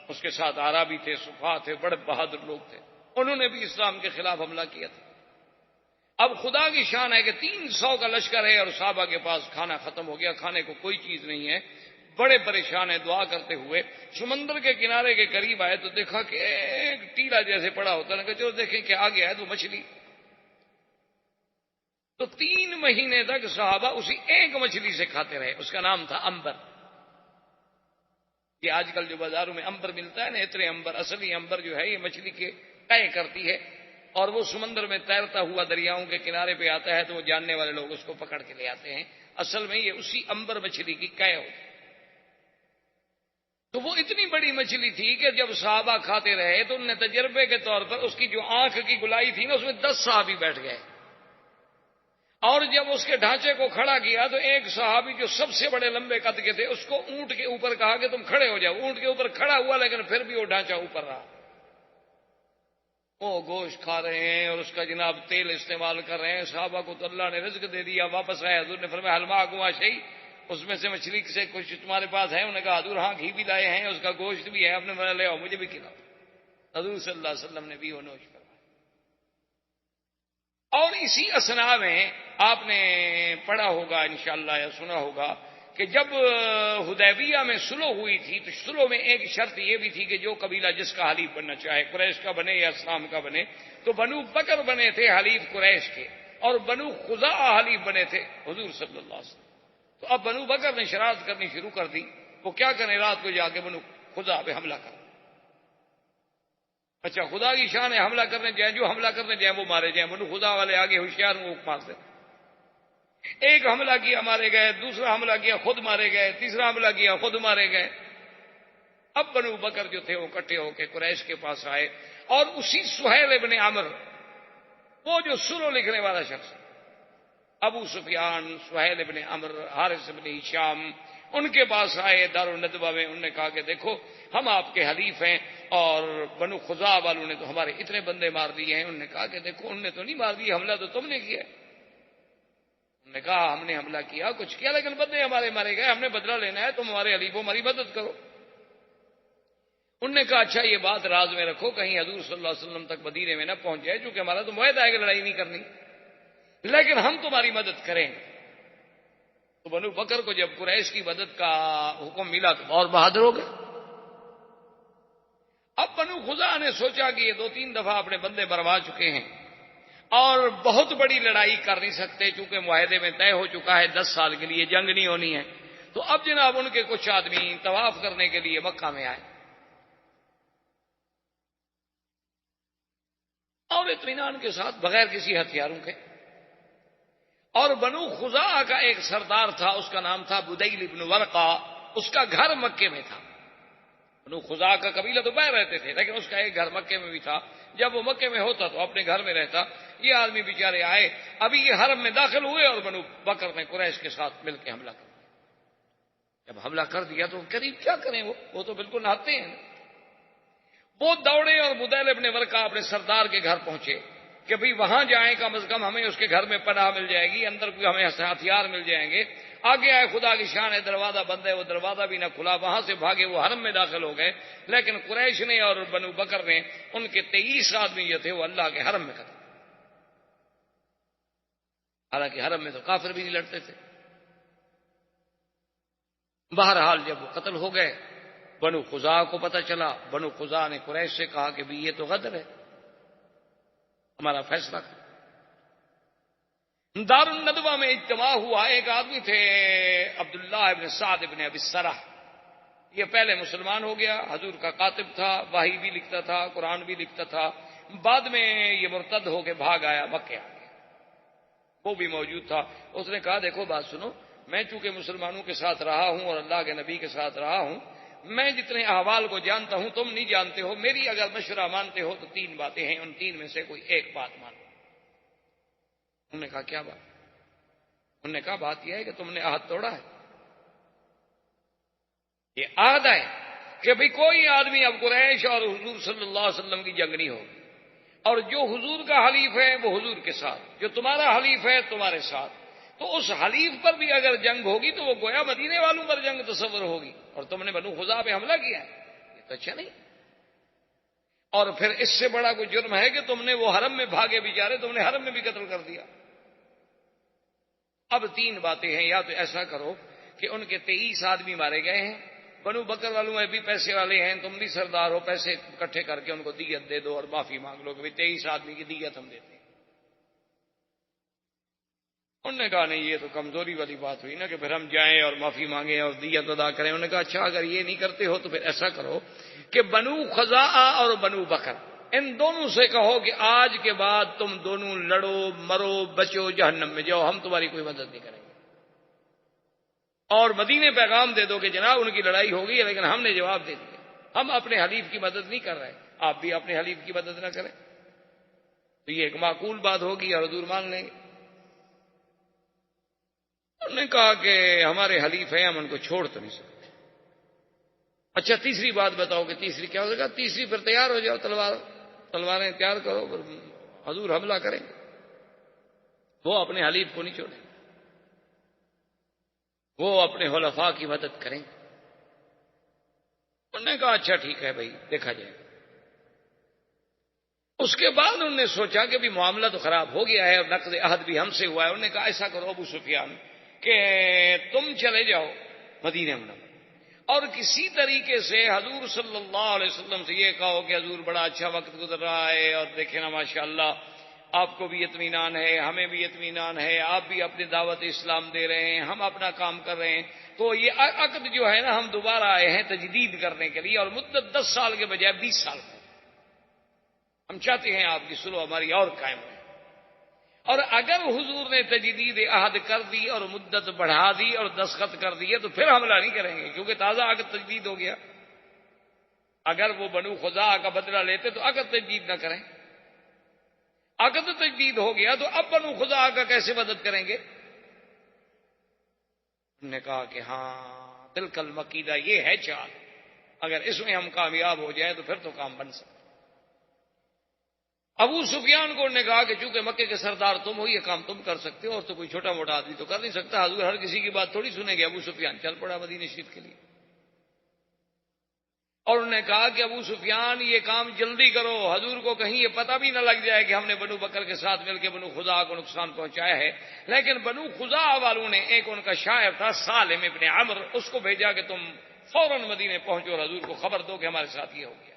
[SPEAKER 2] اس کے ساتھ اعرابی تھے، صفا تھے، بڑے بہادر لوگ تھے، انہوں نے بھی اسلام کے خلاف حملہ کیا تھا۔ اب خدا کی شان ہے کہ 300 کا لشکر ہے اور صحابہ کے پاس کھانا ختم ہو گیا، کھانے کو کوئی چیز نہیں ہے، بڑے پریشان ہیں، دعا کرتے ہوئے سمندر کے کنارے کے قریب آئے تو دیکھا کہ ایک ٹیلا جیسے پڑا ہوتا ہے، کہ چلو دیکھیں کہ آگے ہے تو مچھلی۔ تو 3 مہینے تک صحابہ اسی ایک مچھلی سے کھاتے رہے، اس کا نام تھا امبر۔ یہ آج کل جو بازاروں میں امبر ملتا ہے نا، اتنے امبر، اصلی امبر جو ہے یہ مچھلی کے قے کرتی ہے، اور وہ سمندر میں تیرتا ہوا دریاؤں کے کنارے پہ آتا ہے تو وہ جاننے والے لوگ اس کو پکڑ کے لے آتے ہیں۔ اصل میں یہ اسی امبر مچھلی کی قے ہوتی ہے۔ تو وہ اتنی بڑی مچھلی تھی کہ جب صحابہ کھاتے رہے تو انہوں نے تجربے کے طور پر اس کی جو آنکھ کی گلائی تھی نا، اس میں 10 صحابی بیٹھ گئے، اور جب اس کے ڈھانچے کو کھڑا کیا تو ایک صحابی جو سب سے بڑے لمبے قد کے تھے اس کو اونٹ کے اوپر کہا کہ تم کھڑے ہو جاؤ۔ اونٹ کے اوپر کھڑا ہوا لیکن پھر بھی وہ ڈھانچہ اوپر رہا۔ وہ گوشت کھا رہے ہیں اور اس کا جناب تیل استعمال کر رہے ہیں۔ صحابہ کو تو اللہ نے رزق دے دیا، واپس آئے، حضور نے فرمایا حلما گوا شہی، اس میں سے مچھلی سے کچھ تمہارے پاس ہے؟ انہوں نے کہا حضور ہاں گھی بھی لائے ہیں، اس کا گوشت بھی ہے، آپ نے فرمایا لے آؤ مجھے بھی کھلاؤ۔ حضور صلی اللہ علیہ وسلم نے بھی وہ نوش کروایا۔ اور اسی اثنا میں آپ نے پڑھا ہوگا انشاءاللہ یا سنا ہوگا کہ جب حدیبیہ میں صلح ہوئی تھی تو صلح میں ایک شرط یہ بھی تھی کہ جو قبیلہ جس کا حلیف بننا چاہے، قریش کا بنے یا اسلام کا بنے، تو بنو بکر بنے تھے حلیف قریش کے، اور بنو خزاعہ حلیف بنے تھے حضور صلی اللہ علیہ وسلم۔ تو اب بنو بکر نے شرارت کرنی شروع کر دی، وہ کیا کریں رات کو جا کے بنو خزاعہ پہ حملہ کر۔ اچھا خدا کی شان ہے، حملہ کرنے جائیں، جو حملہ کرنے جائیں وہ مارے جائیں، بنو خزاعہ والے آگے ہوشیار وہ مارتے۔ ایک حملہ کیا مارے گئے، دوسرا حملہ کیا خود مارے گئے، تیسرا حملہ کیا خود مارے گئے۔ اب بنو بکر جو تھے وہ اکٹھے ہو کے قریش کے پاس آئے، اور اسی سہیل ابن عمر، وہ جو صلح لکھنے والا شخص، ابو سفیان، سہیل ابن عمر، حارث ابن ہشام، ان کے پاس آئے دارالندوہ میں۔ انہوں نے کہا کہ دیکھو ہم آپ کے حلیف ہیں، اور بنو خزاعہ والوں نے تو ہمارے اتنے بندے مار دیے ہیں۔ انہوں نے کہا کہ دیکھو انہوں نے تو نہیں مار دیے، حملہ تو تم نے کیا ہے۔ انہوں نے کہا ہم نے حملہ کیا کچھ کیا، لیکن بندے ہمارے مارے گئے، ہم نے بدلہ لینا ہے، تم ہمارے حلیف ہو، ہماری مدد کرو۔ انہوں نے کہا اچھا یہ بات راز میں رکھو، کہیں حضور صلی اللہ علیہ وسلم تک مدینے میں نہ پہنچ جائے، چونکہ ہمارا تو معاہدہ ہے کہ لڑائی نہیں کرنی، لیکن ہم تمہاری مدد کریں گے۔ تو بنو بکر کو جب قریش کی مدد کا حکم ملا تو اور بہادر ہو گئے۔ اب بنو خزاعہ نے سوچا کہ یہ 2-3 دفعہ اپنے بندے مروا چکے ہیں اور بہت بڑی لڑائی کر نہیں سکتے، چونکہ معاہدے میں طے ہو چکا ہے 10 سال کے لیے جنگ نہیں ہونی ہے۔ تو اب جناب ان کے کچھ آدمی طواف کرنے کے لیے مکہ میں آئے اور اطمینان کے ساتھ بغیر کسی ہتھیاروں کے، اور بنو خزاعہ کا ایک سردار تھا، اس کا نام تھا بدیل ابن ورقہ، اس کا گھر مکے میں تھا۔ بنو خزاعہ کا قبیلہ تو باہر رہتے تھے، لیکن اس کا ایک گھر مکے میں بھی تھا۔ جب وہ مکے میں ہوتا تو اپنے گھر میں رہتا۔ یہ آدمی بیچارے آئے، ابھی یہ حرم میں داخل ہوئے اور بنو بکر نے قریش کے ساتھ مل کے حملہ کر دیا۔ جب حملہ کر دیا تو قریب کیا کریں، وہ تو بالکل نہاتے ہیں. وہ دوڑے اور بدیل ابن ورقہ اپنے سردار کے گھر پہنچے کہ بھئی وہاں جائیں، کم از کم ہمیں اس کے گھر میں پناہ مل جائے گی، اندر کوئی ہمیں ہتھیار مل جائیں گے. آگے آئے، خدا کی شان ہے، دروازہ بند ہے، وہ دروازہ بھی نہ کھلا. وہاں سے بھاگے، وہ حرم میں داخل ہو گئے. لیکن قریش نے اور بنو بکر نے ان کے 23 آدمی جو تھے وہ اللہ کے حرم میں قتل. حالانکہ حرم میں تو کافر بھی نہیں لڑتے تھے. بہرحال جب وہ قتل ہو گئے، بنو خزاع کو پتہ چلا. بنو خزاع نے قریش سے کہا کہ بھی یہ تو غدر ہے، ہمارا فیصلہ کر. دار الندوہ میں اجتماع ہوا. ایک آدمی تھے عبداللہ ابن سعد ابن ابی السرح، یہ پہلے مسلمان ہو گیا، حضور کا کاتب تھا، وحی بھی لکھتا تھا، قرآن بھی لکھتا تھا. بعد میں یہ مرتد ہو کے بھاگ آیا، مکے آ گیا. وہ بھی موجود تھا. اس نے کہا دیکھو بات سنو، میں چونکہ مسلمانوں کے ساتھ رہا ہوں اور اللہ کے نبی کے ساتھ رہا ہوں، میں جتنے احوال کو جانتا ہوں تم نہیں جانتے ہو. میری اگر مشورہ مانتے ہو تو 3 باتیں ہیں، ان 3 میں سے کوئی ایک بات مانو. انہوں نے کہا کیا بات؟ انہوں نے کہا بات یہ ہے کہ تم نے عہد توڑا ہے. یہ عہد ہے کہ بھئی کوئی آدمی اب قریش اور حضور صلی اللہ علیہ وسلم کی جنگ نہیں ہوگی، اور جو حضور کا حلیف ہے وہ حضور کے ساتھ، جو تمہارا حلیف ہے تمہارے ساتھ. تو اس حلیف پر بھی اگر جنگ ہوگی تو وہ گویا مدینے والوں پر جنگ تصور ہوگی، اور تم نے بنو خزاع پہ حملہ کیا ہے، یہ تو اچھا نہیں. اور پھر اس سے بڑا کوئی جرم ہے کہ تم نے وہ حرم میں بھاگے بیچارے، تم نے حرم میں بھی قتل کر دیا. اب 3 باتیں ہیں، یا تو ایسا کرو کہ ان کے 23 آدمی مارے گئے ہیں، بنو بکر والوں میں بھی پیسے والے ہیں، تم بھی سردار ہو، پیسے اکٹھے کر کے ان کو دیت دے دو اور معافی مانگ لو کہ 23 آدمی کی دیت ہم دیتے ہیں. انہوں نے کہا نہیں، یہ تو کمزوری والی بات ہوئی نا کہ پھر ہم جائیں اور معافی مانگیں اور دیت ادا کریں. انہوں نے کہا اچھا اگر یہ نہیں کرتے ہو تو پھر ایسا کرو کہ بنو خزاع اور بنو بکر ان دونوں سے کہو کہ آج کے بعد تم دونوں لڑو، مرو، بچو، جہنم میں جاؤ، ہم تمہاری کوئی مدد نہیں کریں گے. اور مدینے پیغام دے دو کہ جناب ان کی لڑائی ہوگی لیکن ہم نے جواب دے دیا، ہم اپنے حلیف کی مدد نہیں کر رہے، آپ بھی اپنے حلیف کی مدد نہ کریں. تو یہ ایک معقول بات ہوگی اور حضور مان لیں گے. انہوں نے کہا کہ ہمارے حلیف ہیں، ہم ان کو چھوڑ تو نہیں سکتے. اچھا تیسری بات بتاؤ کہ تیسری کیا ہو گا؟ تیسری پھر تیار ہو جاؤ، تلواریں تیار کرو، پھر حضور حملہ کریں. وہ اپنے حلیف کو نہیں چھوڑیں، وہ اپنے خلفاء کی مدد کریں. انہوں نے کہا اچھا ٹھیک ہے بھائی دیکھا جائے. اس کے بعد انہوں نے سوچا کہ بھی معاملہ تو خراب ہو گیا ہے اور نقض عہد بھی ہم سے ہوا ہے. انہوں نے کہا ایسا کرو ابو سفیان کہ تم چلے جاؤ مدینہ منورہ اور کسی طریقے سے حضور صلی اللہ علیہ وسلم سے یہ کہو کہ حضور بڑا اچھا وقت گزر رہا ہے اور دیکھیں نا ماشاءاللہ آپ کو بھی اطمینان ہے، ہمیں بھی اطمینان ہے، آپ بھی اپنی دعوت اسلام دے رہے ہیں، ہم اپنا کام کر رہے ہیں. تو یہ عقد جو ہے نا ہم دوبارہ آئے ہیں تجدید کرنے کے لیے، اور مدت 10 سال کے بجائے 20 سال کی. ہم چاہتے ہیں آپ کی صلح ہماری اور قائم رہے. اور اگر حضور نے تجدید عہد کر دی اور مدت بڑھا دی اور دستخط کر دیے تو پھر حملہ نہیں کریں گے، کیونکہ تازہ عقد تجدید ہو گیا. اگر وہ بنو خزاع کا بدلہ لیتے تو عقد تجدید نہ کریں. عقد تجدید ہو گیا تو اب بنو خزاع کا کیسے مدد کریں گے؟ انہوں نے کہا کہ ہاں بالکل مکیدہ یہ ہے چال، اگر اس میں ہم کامیاب ہو جائیں تو پھر تو کام بن سکتا. ابو سفیان کو انہوں نے کہا کہ چونکہ مکے کے سردار تم ہو یہ کام تم کر سکتے ہو اور تو کوئی چھوٹا موٹا آدمی تو کر نہیں سکتا. حضور ہر کسی کی بات تھوڑی سنیں گے. ابو سفیان چل پڑا مدینہ شریف کے لیے. اور انہوں نے کہا کہ ابو سفیان یہ کام جلدی کرو، حضور کو کہیں یہ پتہ بھی نہ لگ جائے کہ ہم نے بنو بکر کے ساتھ مل کے بنو خزاع کو نقصان پہنچایا ہے. لیکن بنو خزاع والوں نے ایک ان کا شاعر تھا سالم ابن عمر، اس کو بھیجا کہ تم فوراً مدینے پہنچو اور حضور کو خبر دو کہ ہمارے ساتھ یہ ہو گیا.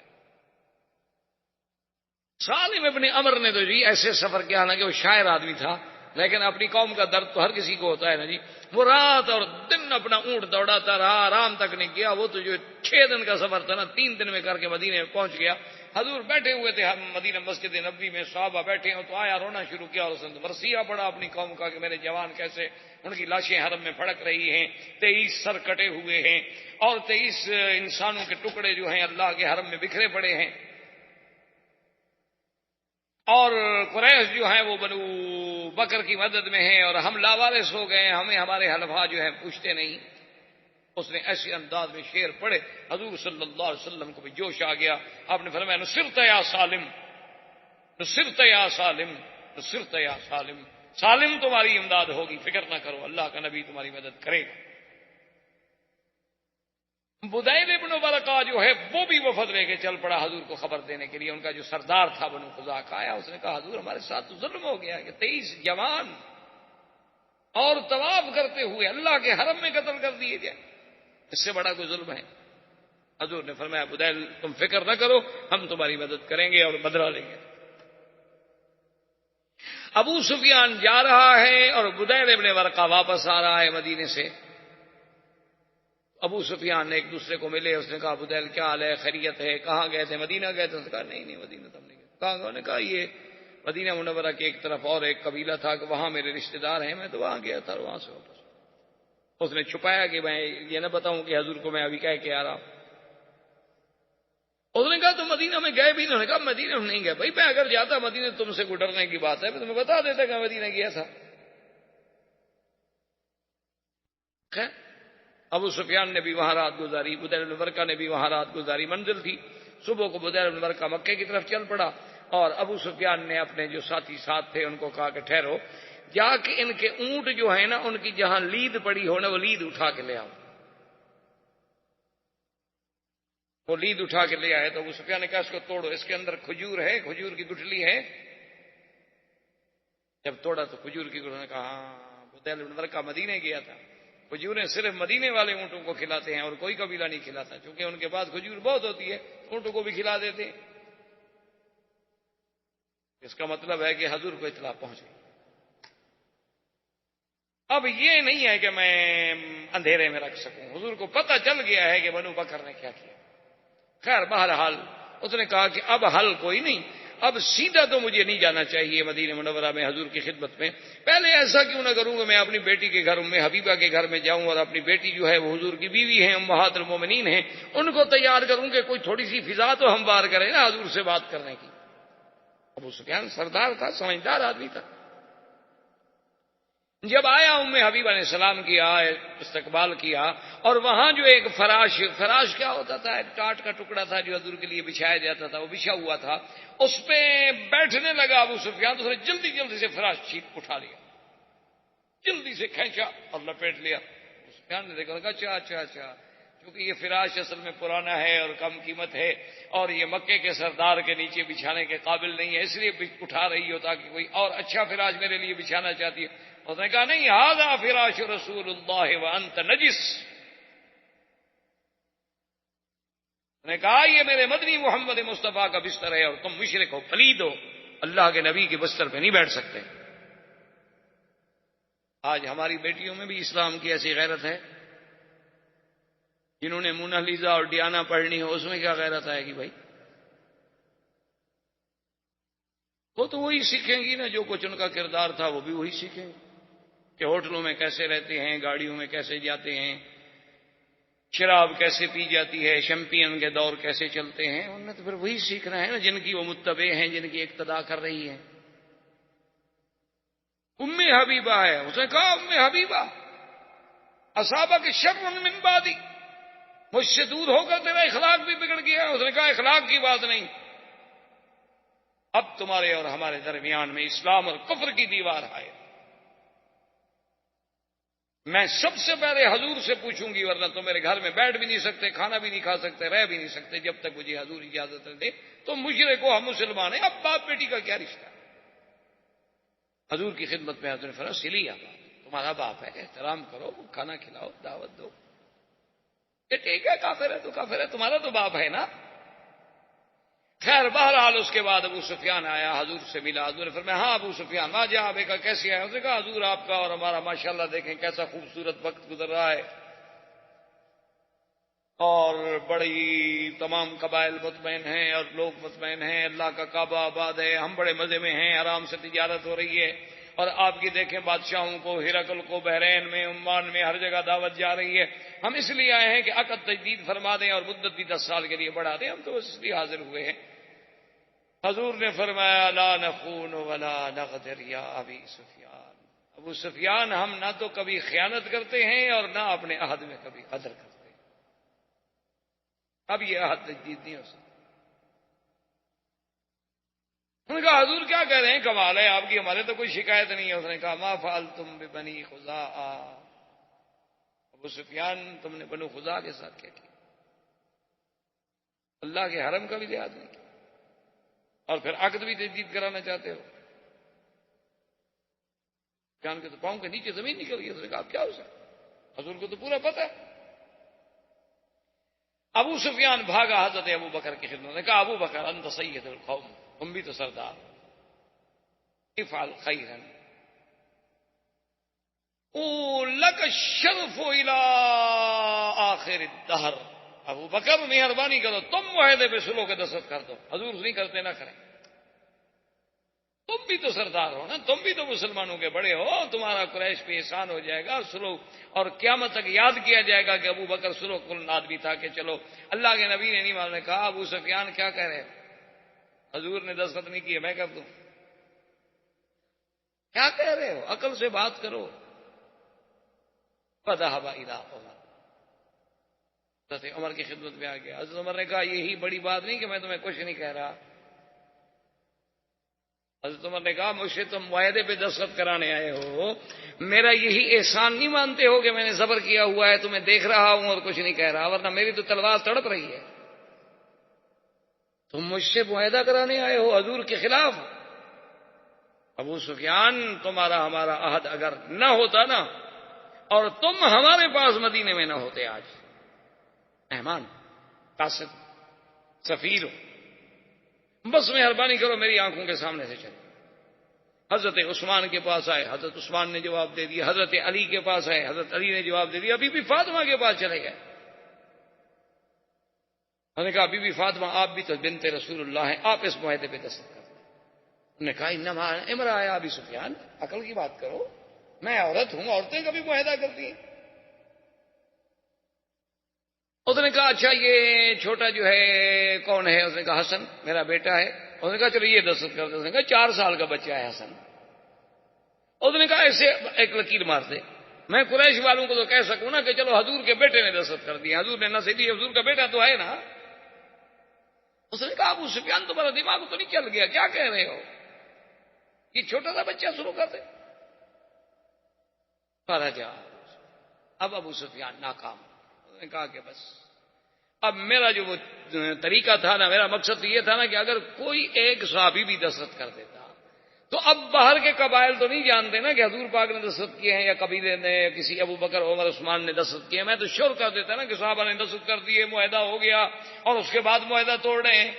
[SPEAKER 2] سالم ابن عمر نے تو جی ایسے سفر کیا نا کہ وہ شاعر آدمی تھا، لیکن اپنی قوم کا درد تو ہر کسی کو ہوتا ہے نا جی. وہ رات اور دن اپنا اونٹ دوڑاتا رہا، آرام تک نہیں کیا. وہ تو جو 6 دن کا سفر تھا نا 3 دن میں کر کے مدینے میں پہنچ گیا. حضور بیٹھے ہوئے تھے مدینہ مسجد نبوی میں، صحابہ بیٹھے ہوں تو آیا رونا شروع کیا اور اس نے مرثیہ پڑا اپنی قوم کا کہ میرے جوان کیسے ان کی لاشیں حرم میں پھڑک رہی ہیں، 23 سر کٹے ہوئے ہیں اور 23 انسانوں کے ٹکڑے جو ہیں اللہ کے حرم میں بکھرے پڑے ہیں. اور قریش جو ہیں وہ بنو بکر کی مدد میں ہیں اور ہم لاوارث ہو گئے، ہمیں ہمارے حلفاء جو ہیں پوچھتے نہیں. اس نے ایسے انداز میں شعر پڑھے، حضور صلی اللہ علیہ وسلم کو بھی جوش آ گیا. آپ نے فرمایا نصرت یا سالم، نصرت یا سالم، نصرت یا سالم، سالم تمہاری امداد ہوگی، فکر نہ کرو، اللہ کا نبی تمہاری مدد کرے گا. بدیل ابن ورقہ جو ہے وہ بھی وفد لے کے چل پڑا حضور کو خبر دینے کے لیے. ان کا جو سردار تھا بنو خزاعہ کا آیا، اس نے کہا حضور ہمارے ساتھ تو ظلم ہو گیا کہ 23 جوان اور طواف کرتے ہوئے اللہ کے حرم میں قتل کر دیے جائیں، اس سے بڑا کوئی ظلم ہے؟ حضور نے فرمایا بدیل تم فکر نہ کرو، ہم تمہاری مدد کریں گے اور بدلہ لیں گے. ابو سفیان جا رہا ہے اور بدیل ابن ورقہ واپس آ رہا ہے مدینے سے. ابو سفیان نے ایک دوسرے کو ملے، اس نے کہا بدیل کیا حال ہے، خیریت ہے، کہاں گئے تھے؟ مدینہ گئے تھے؟ اس نے کہا نہیں مدینہ تم نہیں گئے. کہاں گئے؟ انہوں نے کہا یہ مدینہ منورہ کی ایک طرف اور ایک قبیلہ تھا کہ وہاں میرے رشتہ دار ہیں، میں تو وہاں گیا تھا اور وہاں سے واپس. اس نے چھپایا کہ میں یہ نہ بتاؤں کہ حضور کو میں ابھی کہہ کے آ رہا ہوں. اس نے کہا تم مدینہ میں گئے بھی؟ انہوں نے کہا مدینہ میں نہیں گئے. بھائی میں اگر جاتا مدینہ تم سے کوئی ڈرنے کی بات ہے میں تمہیں بتا دیتا کہ مدینہ گیا تھا. خیر ابو سفیان نے بھی وہاں رات گزاری، بدیل بن ورقہ نے بھی وہاں رات گزاری. منزل تھی صبح کو بدیل بن ورقہ مکے کی طرف چل پڑا اور ابو سفیان نے اپنے جو ساتھی ساتھ تھے ان کو کہا کہ ٹھہرو، جا کے ان کے اونٹ جو ہے نا ان کی جہاں لید پڑی ہو نا وہ لید اٹھا کے لے آؤ. وہ لید اٹھا کے لے آئے تو ابو سفیان نے کہا اس کو توڑو، اس کے اندر کھجور ہے، کھجور کی گٹھلی ہے. جب توڑا تو کھجور کی گٹھلی نے کہا ہاں بدیل بن ورقہ مدینے گیا تھا، کھجوریں صرف مدینے والے اونٹوں کو کھلاتے ہیں اور کوئی قبیلہ نہیں کھلاتا، چونکہ ان کے پاس کھجور بہت ہوتی ہے اونٹوں کو بھی کھلا دیتے ہیں. اس کا مطلب ہے کہ حضور کو اطلاع پہنچ گئی. اب یہ نہیں ہے کہ میں اندھیرے میں رکھ سکوں، حضور کو پتہ چل گیا ہے کہ بنو بکر نے کیا کیا. خیر بہرحال اس نے کہا کہ اب حل کوئی نہیں، اب سیدھا تو مجھے نہیں جانا چاہیے مدینہ منورہ میں حضور کی خدمت میں. پہلے ایسا کیوں نہ کروں کہ میں اپنی بیٹی کے گھر ام حبیبہ کے گھر میں جاؤں اور اپنی بیٹی جو ہے وہ حضور کی بیوی ہیں، امہات المومنین ہیں، ان کو تیار کروں کہ کوئی تھوڑی سی فضا تو ہموار کرے نا حضور سے بات کرنے کی. ابو سفیان سردار تھا، سمجھدار آدمی تھا. جب آیا ام حبیبہ نے سلام کیا، استقبال کیا اور وہاں جو ایک فراش کیا ہوتا تھا، ایک ٹاٹ کا ٹکڑا تھا جو حضور کے لیے بچھایا جاتا تھا، وہ بچھا ہوا تھا، اس پہ بیٹھنے لگا ابو سفیان تو اس نے جلدی جلدی سے فراش اٹھا لیا، جلدی سے کھینچا اور لپیٹ لیا. ابو سفیان نے دیکھا اچھا اچھا اچھا، کیونکہ یہ فراش اصل میں پرانا ہے اور کم قیمت ہے اور یہ مکے کے سردار کے نیچے بچھانے کے قابل نہیں ہے، اس لیے اٹھا رہی ہو تاکہ کوئی اور اچھا فراش میرے لیے بچھانا چاہتی ہے. اس نے کہا نہیں، ھذا فراش رسول اللہ وانت نجس. اس نے کہا یہ میرے مدنی محمد مصطفیٰ کا بستر ہے اور تم مشرک ہو، پلید ہو، اللہ کے نبی کے بستر پہ نہیں بیٹھ سکتے. آج ہماری بیٹیوں میں بھی اسلام کی ایسی غیرت ہے، جنہوں نے مونالیزا اور ڈیانا پڑھنی ہو اس میں کیا غیرت آئے گی بھائی؟ وہ تو وہی سیکھیں گی نا جو کچھ ان کا کردار تھا، وہ بھی وہی سیکھیں گے کہ ہوٹلوں میں کیسے رہتے ہیں، گاڑیوں میں کیسے جاتے ہیں، شراب کیسے پی جاتی ہے، شیمپین کے دور کیسے چلتے ہیں. انہوں نے تو پھر وہی سیکھنا ہے نا جن کی وہ متبع ہیں، جن کی اقتداء کر رہی ہے. ام حبیبہ ہے، اس نے کہا ام حبیبہ اصابک شر من بعدی، مجھ سے دور ہو کر تیرا اخلاق بھی بگڑ گیا. اس نے کہا اخلاق کی بات نہیں، اب تمہارے اور ہمارے درمیان میں اسلام اور کفر کی دیوار ہے. میں سب سے پہلے حضور سے پوچھوں گی، ورنہ تو میرے گھر میں بیٹھ بھی نہیں سکتے، کھانا بھی نہیں کھا سکتے، رہ بھی نہیں سکتے جب تک مجھے حضور اجازت نہ دے. تو مشرک ہو، ہم مسلمان ہیں، اب باپ بیٹی کا کیا رشتہ؟ حضور کی خدمت میں حضور نے فرمایا سلی آپ، تمہارا باپ ہے، احترام کرو، کھانا کھلاؤ، دعوت دو. یہ ٹھیک ہے، کافر ہے تو کافر ہے، تمہارا تو باپ ہے نا. خیر بہرحال اس کے بعد ابو سفیان آیا، حضور سے ملا. حضور نے فرمایا ہاں ابو سفیان آ جا بیکا کیسے آیا؟ اس نے کہا حضور آپ کا اور ہمارا ماشاءاللہ دیکھیں کیسا خوبصورت وقت گزر رہا ہے اور بڑی تمام قبائل مطمئن ہیں اور لوگ مطمئن ہیں، اللہ کا کعبہ آباد ہے، ہم بڑے مزے میں ہیں، آرام سے تجارت ہو رہی ہے اور آپ کی دیکھیں بادشاہوں کو، ہرقل کو بحرین میں، عمان میں، ہر جگہ دعوت جا رہی ہے. ہم اس لیے آئے ہیں کہ عقد تجدید فرما دیں اور مدت بھی 10 سال کے لیے بڑھا دیں، ہم تو بس اس لیے حاضر ہوئے ہیں. حضور نے فرمایا لا نخون ولا نغدر یا ابی سفیان. ابو سفیان ہم نہ تو کبھی خیانت کرتے ہیں اور نہ اپنے عہد میں کبھی غدر کرتے ہیں. اب یہ عہد تجدید نہیں ہو سکتا. انہوں نے کہا حضور کیا کہہ رہے ہیں، کمال ہے آپ کی، ہمارے تو کوئی شکایت نہیں ہے. اس نے کہا ما فعلتم ببنی خزاعہ، ابو سفیان تم نے بنو خزاعہ کے ساتھ کیا کیا؟ اللہ کے حرم کا بھی لحاظ نہیں کیا اور پھر عقد بھی تجدید کرانا چاہتے ہو. جان کے تو پاؤں کے نیچے زمین نکل گئی. اس نے کہا کیا ہو سکتا، حضور کو تو پورا پتہ ہے. ابو سفیان بھاگا حضرت ابو بکر کی خدمت نے کہا ابو بکر انت سید القوم، تم بھی تو سردار، افعل خیرا لک الشرف الى آخر الدہر. ابو بکر مہربانی کرو، تم معاہدے پہ سلو کے دستخط کر دو، حضور نہیں کرتے نہ کریں. تم بھی تو سردار ہو نا، تم بھی تو مسلمانوں کے بڑے ہو، تمہارا قریش پہ احسان ہو جائے گا سلو، اور قیامت تک یاد کیا جائے گا کہ ابو بکر سلو کن آدمی تھا کہ چلو. اللہ کے نبی نے نہیں ماننے. نے کہا ابو سفیان کیا کہہ رہے، حضور نے دستخط نہیں کیے میں کر دوں؟ کیا کہہ رہے ہو، عقل سے بات کرو. فذهب الى عمر، حضرت عمر کی خدمت میں آ گیا. حضرت عمر نے کہا یہی بڑی بات نہیں کہ میں تمہیں کچھ نہیں کہہ رہا. حضرت عمر نے کہا مجھ سے تم معاہدے پہ دستخط کرانے آئے ہو، میرا یہی احسان نہیں مانتے ہو کہ میں نے صبر کیا ہوا ہے، تمہیں دیکھ رہا ہوں اور کچھ نہیں کہہ رہا، ورنہ میری تو تلوار تڑپ رہی ہے. تم مجھ سے معاہدہ کرانے آئے ہو حضور کے خلاف. ابو سفیان تمہارا ہمارا عہد اگر نہ ہوتا نا، اور تم ہمارے پاس مدینے میں نہ ہوتے، آج مہمان قاصد سفیر ہو، بس مہربانی کرو میری آنکھوں کے سامنے سے چلے. حضرت عثمان کے پاس آئے، حضرت عثمان نے جواب دے دیا. حضرت علی کے پاس آئے، حضرت علی نے جواب دے دیا. ابھی بھی فاطمہ کے پاس چلے گئے. انہوں نے کہا بی بی فاطمہ آپ بھی تو بنت رسول اللہ ہیں، آپ اس معاہدے پہ دستخط کر دیں. انہوں نے کہا انما امرأ یا ابی سفیان، عقل کی بات کرو، میں عورت ہوں، عورتیں کبھی معاہدہ کرتی ہیں؟ اس نے کہا اچھا یہ چھوٹا جو ہے کون ہے؟ اس نے کہا حسن میرا بیٹا ہے. اس نے کہا چلو یہ دستخط کر دیں. اس نے کہا 4 سال کا بچہ ہے حسن. اس نے کہا ایسے ایک لکیر مار دے، میں قریش والوں کو تو کہہ سکوں نا کہ چلو حضور کے بیٹے نے دستخط کر دیا، حضور نے نہ صحیح، حضور کا بیٹا تو ہے نا. اس نے کہا ابو سفیان تمہارا دماغ تو نہیں چل گیا، کیا کہہ رہے ہو، یہ چھوٹا سا بچہ شروع کر دے. فرجع، اب ابو سفیان ناکام. نے کہا کہ بس اب میرا جو وہ طریقہ تھا نا، میرا مقصد یہ تھا نا کہ اگر کوئی ایک صحابی بھی دستخط کر دیتا تو اب باہر کے قبائل تو نہیں جانتے نا کہ حضور پاک نے دستخط کیے ہیں یا قبیلے نے کسی ابو بکر عمر عثمان نے دستخط کیے. میں تو شور کر دیتا نا کہ صحابہ نے دستخط کر دیے، معاہدہ ہو گیا، اور اس کے بعد معاہدہ توڑ رہے ہیں.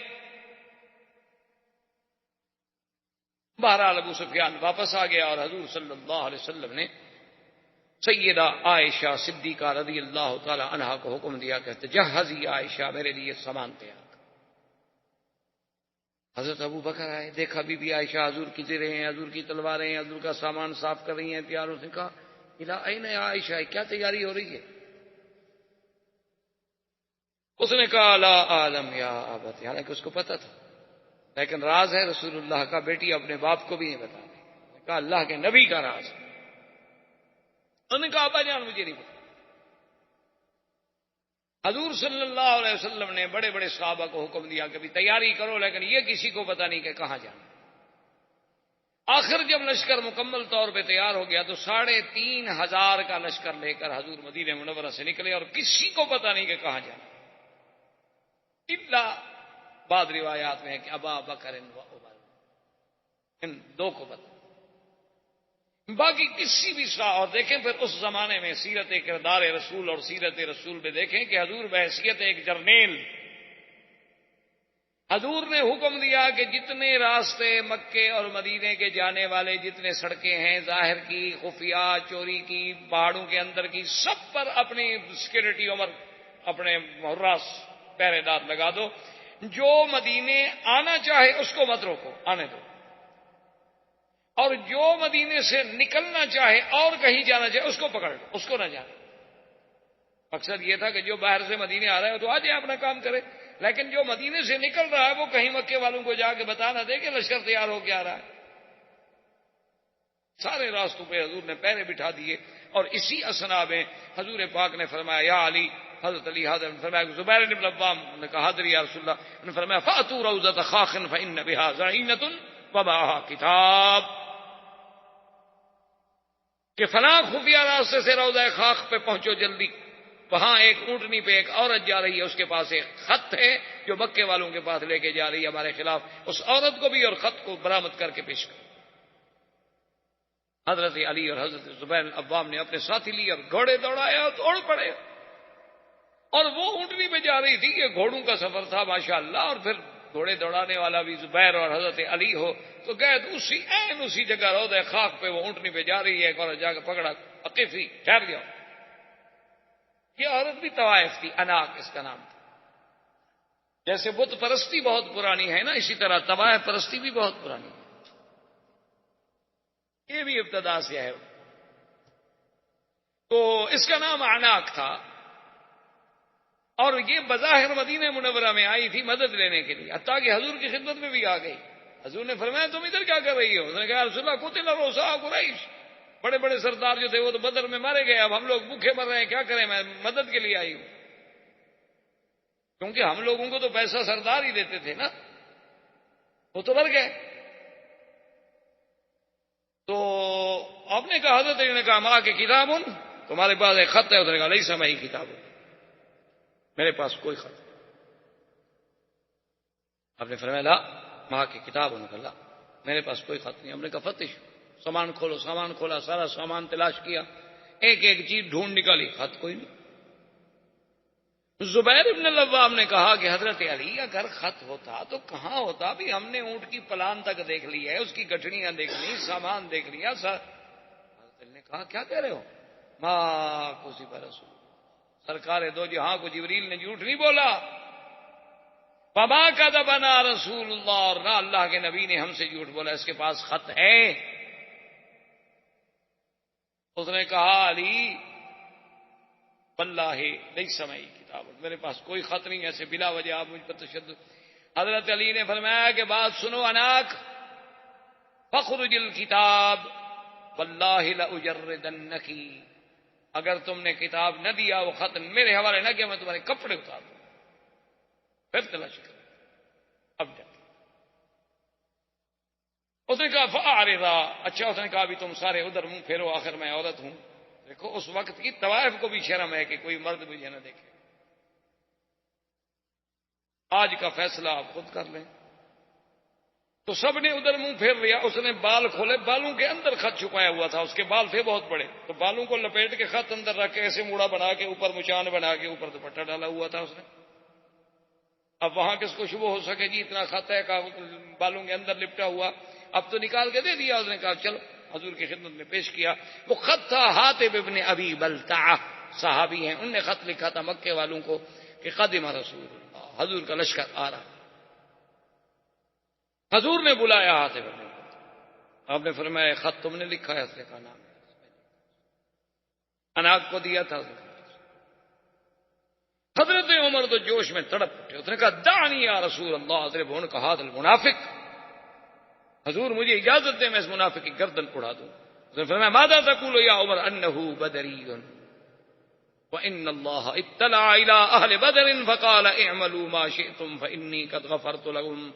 [SPEAKER 2] بہرحال ابو سفیان واپس آ گیا اور حضور صلی اللہ علیہ وسلم نے سیدہ عائشہ صدیقہ رضی اللہ تعالی عنہا کو حکم دیا کہ تجہزی عائشہ، میرے لیے سامان تیار. حضرت ابو بکر آئے، دیکھا بی بی عائشہ حضور کی زرہیں ہیں، حضور کی تلواریں ہیں، حضور کا سامان صاف کر رہی ہیں، تیار. اس نے کہا الا این عائشہ، کیا تیاری ہو رہی ہے؟ اس نے کہا لا عالم یا ابت، حالانکہ اس کو پتہ تھا لیکن راز ہے رسول اللہ کا، بیٹی اپنے باپ کو بھی نہیں بتا رہی. کہا اللہ کے نبی کا راز. انہوں نے کہا ابا جان مجھے نہیں پتا. حضور صلی اللہ علیہ وسلم نے بڑے بڑے صحابہ کو حکم دیا کہ بھی تیاری کرو، لیکن یہ کسی کو پتا نہیں کہ کہاں جانا. آخر جب لشکر مکمل طور پہ تیار ہو گیا تو 3500 کا لشکر لے کر حضور مدینہ منورہ سے نکلے، اور کسی کو پتا نہیں کہ کہاں جانا. الا بعض روایات میں ہے کہ ابا بکر و عمر، ان 2 کو پتا، باقی کسی بھی اور دیکھیں پھر اس زمانے میں سیرت کردار رسول اور سیرت رسول میں دیکھیں کہ حضور بحیثیت ایک جرنیل، حضور نے حکم دیا کہ جتنے راستے مکے اور مدینے کے جانے والے، جتنے سڑکیں ہیں ظاہر کی، خفیہ، چوری کی، پہاڑوں کے اندر کی، سب پر اپنی سیکورٹی عمر اپنے حراس پہرے دار لگا دو. جو مدینے آنا چاہے اس کو مت روکو، آنے دو، اور جو مدینے سے نکلنا چاہے اور کہیں جانا چاہے اس کو پکڑ لو، اس کو نہ جانے. مقصد یہ تھا کہ جو باہر سے مدینے آ رہا ہے وہ تو آ جائے اپنا کام کرے، لیکن جو مدینے سے نکل رہا ہے وہ کہیں مکے والوں کو جا کے بتا نہ دے کہ لشکر تیار ہو کے آ رہا ہے. سارے راستوں پہ حضور نے پیرے بٹھا دیے، اور اسی اسنا میں حضور پاک نے فرمایا یا علی، حضرت علی حاضر نے فرمایا کہ زبیر بن العوام نے کہا حاضر یا رسول اللہ، انہوں نے فرمایا فاتوا روضۃ خاخ فان بها ضعینۃ ومعها کتاب، کہ فلاں خفیہ راستے سے روضہ خاخ پہ پہنچو جلدی، وہاں ایک اونٹنی پہ ایک عورت جا رہی ہے، اس کے پاس ایک خط ہے جو مکے والوں کے پاس لے کے جا رہی ہے ہمارے خلاف، اس عورت کو بھی اور خط کو برآمد کر کے پیش کر۔ حضرت علی اور حضرت زبیر بن العوام نے اپنے ساتھی لیے اور گھوڑے دوڑائے اور دوڑ پڑے، اور وہ اونٹنی پہ جا رہی تھی، یہ گھوڑوں کا سفر تھا ماشاءاللہ، اور پھر گھوڑے دوڑانے والا بھی زبیر اور حضرت علی ہو تو گئے تو اسی جگہ روضہ خاک پہ وہ اونٹنی پہ جا رہی ہے، ایک عورت جا کے پکڑا، عقیفی ٹھہر گیا۔ یہ عورت بھی طوائف تھی، اناق اس کا نام تھا۔ جیسے بت پرستی بہت پرانی ہے نا، اسی طرح طوائف پرستی بھی بہت پرانی ہے، یہ بھی ابتدا سے ہے۔ تو اس کا نام اناق تھا، اور یہ بظاہر مدینہ منورہ میں آئی تھی مدد لینے کے لیے، حتیٰ کہ حضور کی خدمت میں بھی آ گئی۔ حضور نے فرمایا تم ادھر کیا کر رہی ہو؟ اس نے کہا رسول اللہ قتل رؤساء قریش، بڑے بڑے سردار جو تھے وہ تو بدر میں مارے گئے، اب ہم لوگ بھوکے مر رہے ہیں، کیا کریں، میں مدد کے لیے آئی ہوں، کیونکہ ہم لوگوں کو تو پیسہ سردار ہی دیتے تھے نا، وہ تو مر گئے۔ تو آپ نے کہا، حضرت نے کہا ماں کے کتاب تمہارے پاس ایک خط ہے؟ اس نے کہا نہیں سمجھی کتاب، میرے پاس کوئی خط نہیں۔ آپ نے فرمایا لا ماں کی کتاب، انہوں نے کہا لا میرے پاس کوئی خط نہیں۔ ہم نے کہا فتش، سامان کھولو، سامان کھولا، سارا سامان تلاش کیا، ایک ایک چیز ڈھونڈ نکالی، خط کوئی نہیں۔ زبیر بن العوام نے کہا کہ حضرت علی اگر خط ہوتا تو کہاں ہوتا، بھی ہم نے اونٹ کی پلان تک دیکھ لی ہے، اس کی گٹھڑیاں دیکھ لی، سامان دیکھ لیا۔ حضرت علی نے کہا کیا کہہ رہے ہو؟ ماں کسی پر رسول، سرکار دو جہاں کو جبریل نے جھوٹ نہیں بولا، وما کذبنا رسول اللہ، اور نہ اللہ کے نبی نے ہم سے جھوٹ بولا، اس کے پاس خط ہے۔ اس نے کہا علی واللہ لیس معی کتاب، میرے پاس کوئی خط نہیں، ایسے بلا وجہ آپ مجھ پر تشدد۔ حضرت علی نے فرمایا کہ بات سنو اناک، فخرج الکتاب واللہ لاجردنکی، اگر تم نے کتاب نہ دیا، وہ خط میرے حوالے نہ کیا، میں تمہارے کپڑے اتار دوں، پھر تلاش کرو۔ اب جا اس نے کہا فاعرضا، اچھا اس نے کہا بھی تم سارے ادھر منہ پھیرو، آخر میں عورت ہوں۔ دیکھو اس وقت کی طوائف کو بھی شرم ہے کہ کوئی مرد مجھے نہ دیکھے۔ آج کا فیصلہ آپ خود کر لیں۔ تو سب نے ادھر منہ پھیر لیا، اس نے بال کھولے، بالوں کے اندر خط چھپایا ہوا تھا، اس کے بال تھے بہت بڑے، تو بالوں کو لپیٹ کے خط اندر رکھ کے ایسے موڑا بنا کے اوپر مچان بنا کے اوپر دوپٹہ ڈالا ہوا تھا اس نے۔ اب وہاں کس کو شبہ ہو سکے جی اتنا خط ہے بالوں کے اندر لپٹا ہوا، اب تو نکال کے دے دیا۔ اس نے کہا چلو، حضور کی خدمت میں پیش کیا۔ وہ خط تھا حاطب ابن ابی بلتعہ، صحابی ہیں، ان نے خط لکھا تھا مکے والوں کو کہ قدم رسول اللہ، حضور کا لشکر آ رہا۔ حضور نے بلایا حاطب ابن، آپ نے فرمایا خط تم نے لکھا ہے؟ اس نے کہا نام اناق کو دیا تھا۔ حضرت عمر تو جوش میں تڑپ اٹھے، اس نے کہا دعنی یا رسول اللہ اضرب عنق ھذا المنافق، حضور مجھے اجازت دے میں اس منافق کی گردن اڑا دوں۔ اس نے فرمایا ماذا تقول یا عمر انه بدری وان اللہ اطلع الى اہل بدر فقال اعملوا ما شئتم فانی قد غفرت لهم۔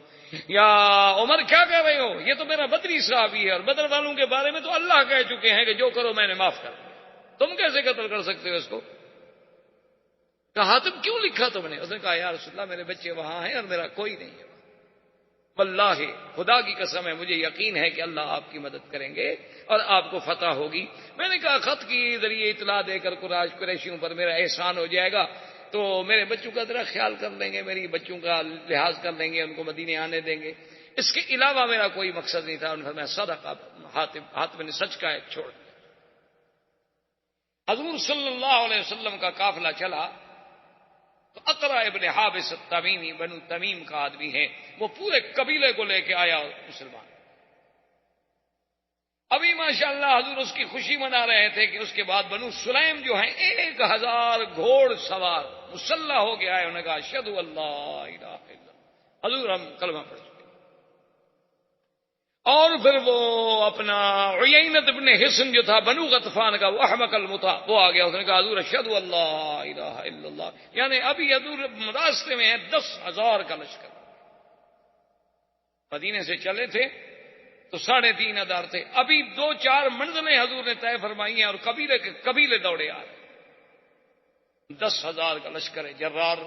[SPEAKER 2] یا عمر کیا کہہ رہے ہو؟ یہ تو میرا بدری صحابی ہے، اور بدر والوں کے بارے میں تو اللہ کہہ چکے ہیں کہ جو کرو میں نے معاف کر دیا، تم کیسے قتل کر سکتے ہو اس کو؟ کہا حاتم کیوں لکھا تم نے؟ اس نے کہا یا رسول اللہ میرے بچے وہاں ہیں اور میرا کوئی نہیں ہے، واللہ خدا کی قسم ہے مجھے یقین ہے کہ اللہ آپ کی مدد کریں گے اور آپ کو فتح ہوگی۔ میں نے کہا خط کی ذریعے اطلاع دے کر قریشیوں پر میرا احسان ہو جائے گا تو میرے بچوں کا ذرا خیال کر لیں گے، میری بچوں کا لحاظ کر لیں گے، ان کو مدینے آنے دیں گے، اس کے علاوہ میرا کوئی مقصد نہیں تھا۔ انہوں نے فرمایا صدق، حاتم نے سچ کہا ہے، چھوڑ دیا۔ حضور صلی اللہ علیہ وسلم کا قافلہ چلا تو اقرا ابن حابس التمیمی، بنو تمیم کا آدمی ہے، وہ پورے قبیلے کو لے کے آیا مسلمان۔ ابھی ماشاءاللہ حضور اس کی خوشی منا رہے تھے کہ اس کے بعد بنو سلیم جو ہیں 1000 گھوڑ سوار مسلح ہو کے آئے، انہوں نے کہا اشہدو اللہ الہ الا اللہ، حضور ہم کلمہ پڑھ چکے۔ اور پھر وہ اپنا عیینت ابن حصن جو تھا بنو غطفان کا، وہ احمق المتا، وہ آ گیا، اس نے کہا حضور اشہد اللہ الہ الا اللہ، یعنی ابھی حضور راستے میں ہے 10,000 کا لشکر، مدینے سے چلے تھے تو 3,500 تھے، ابھی 2-4 منزلیں حضور نے طے فرمائی ہیں اور قبیلے کے قبیلے دوڑے آ رہے، 10,000 کا لشکر ہے، جرار،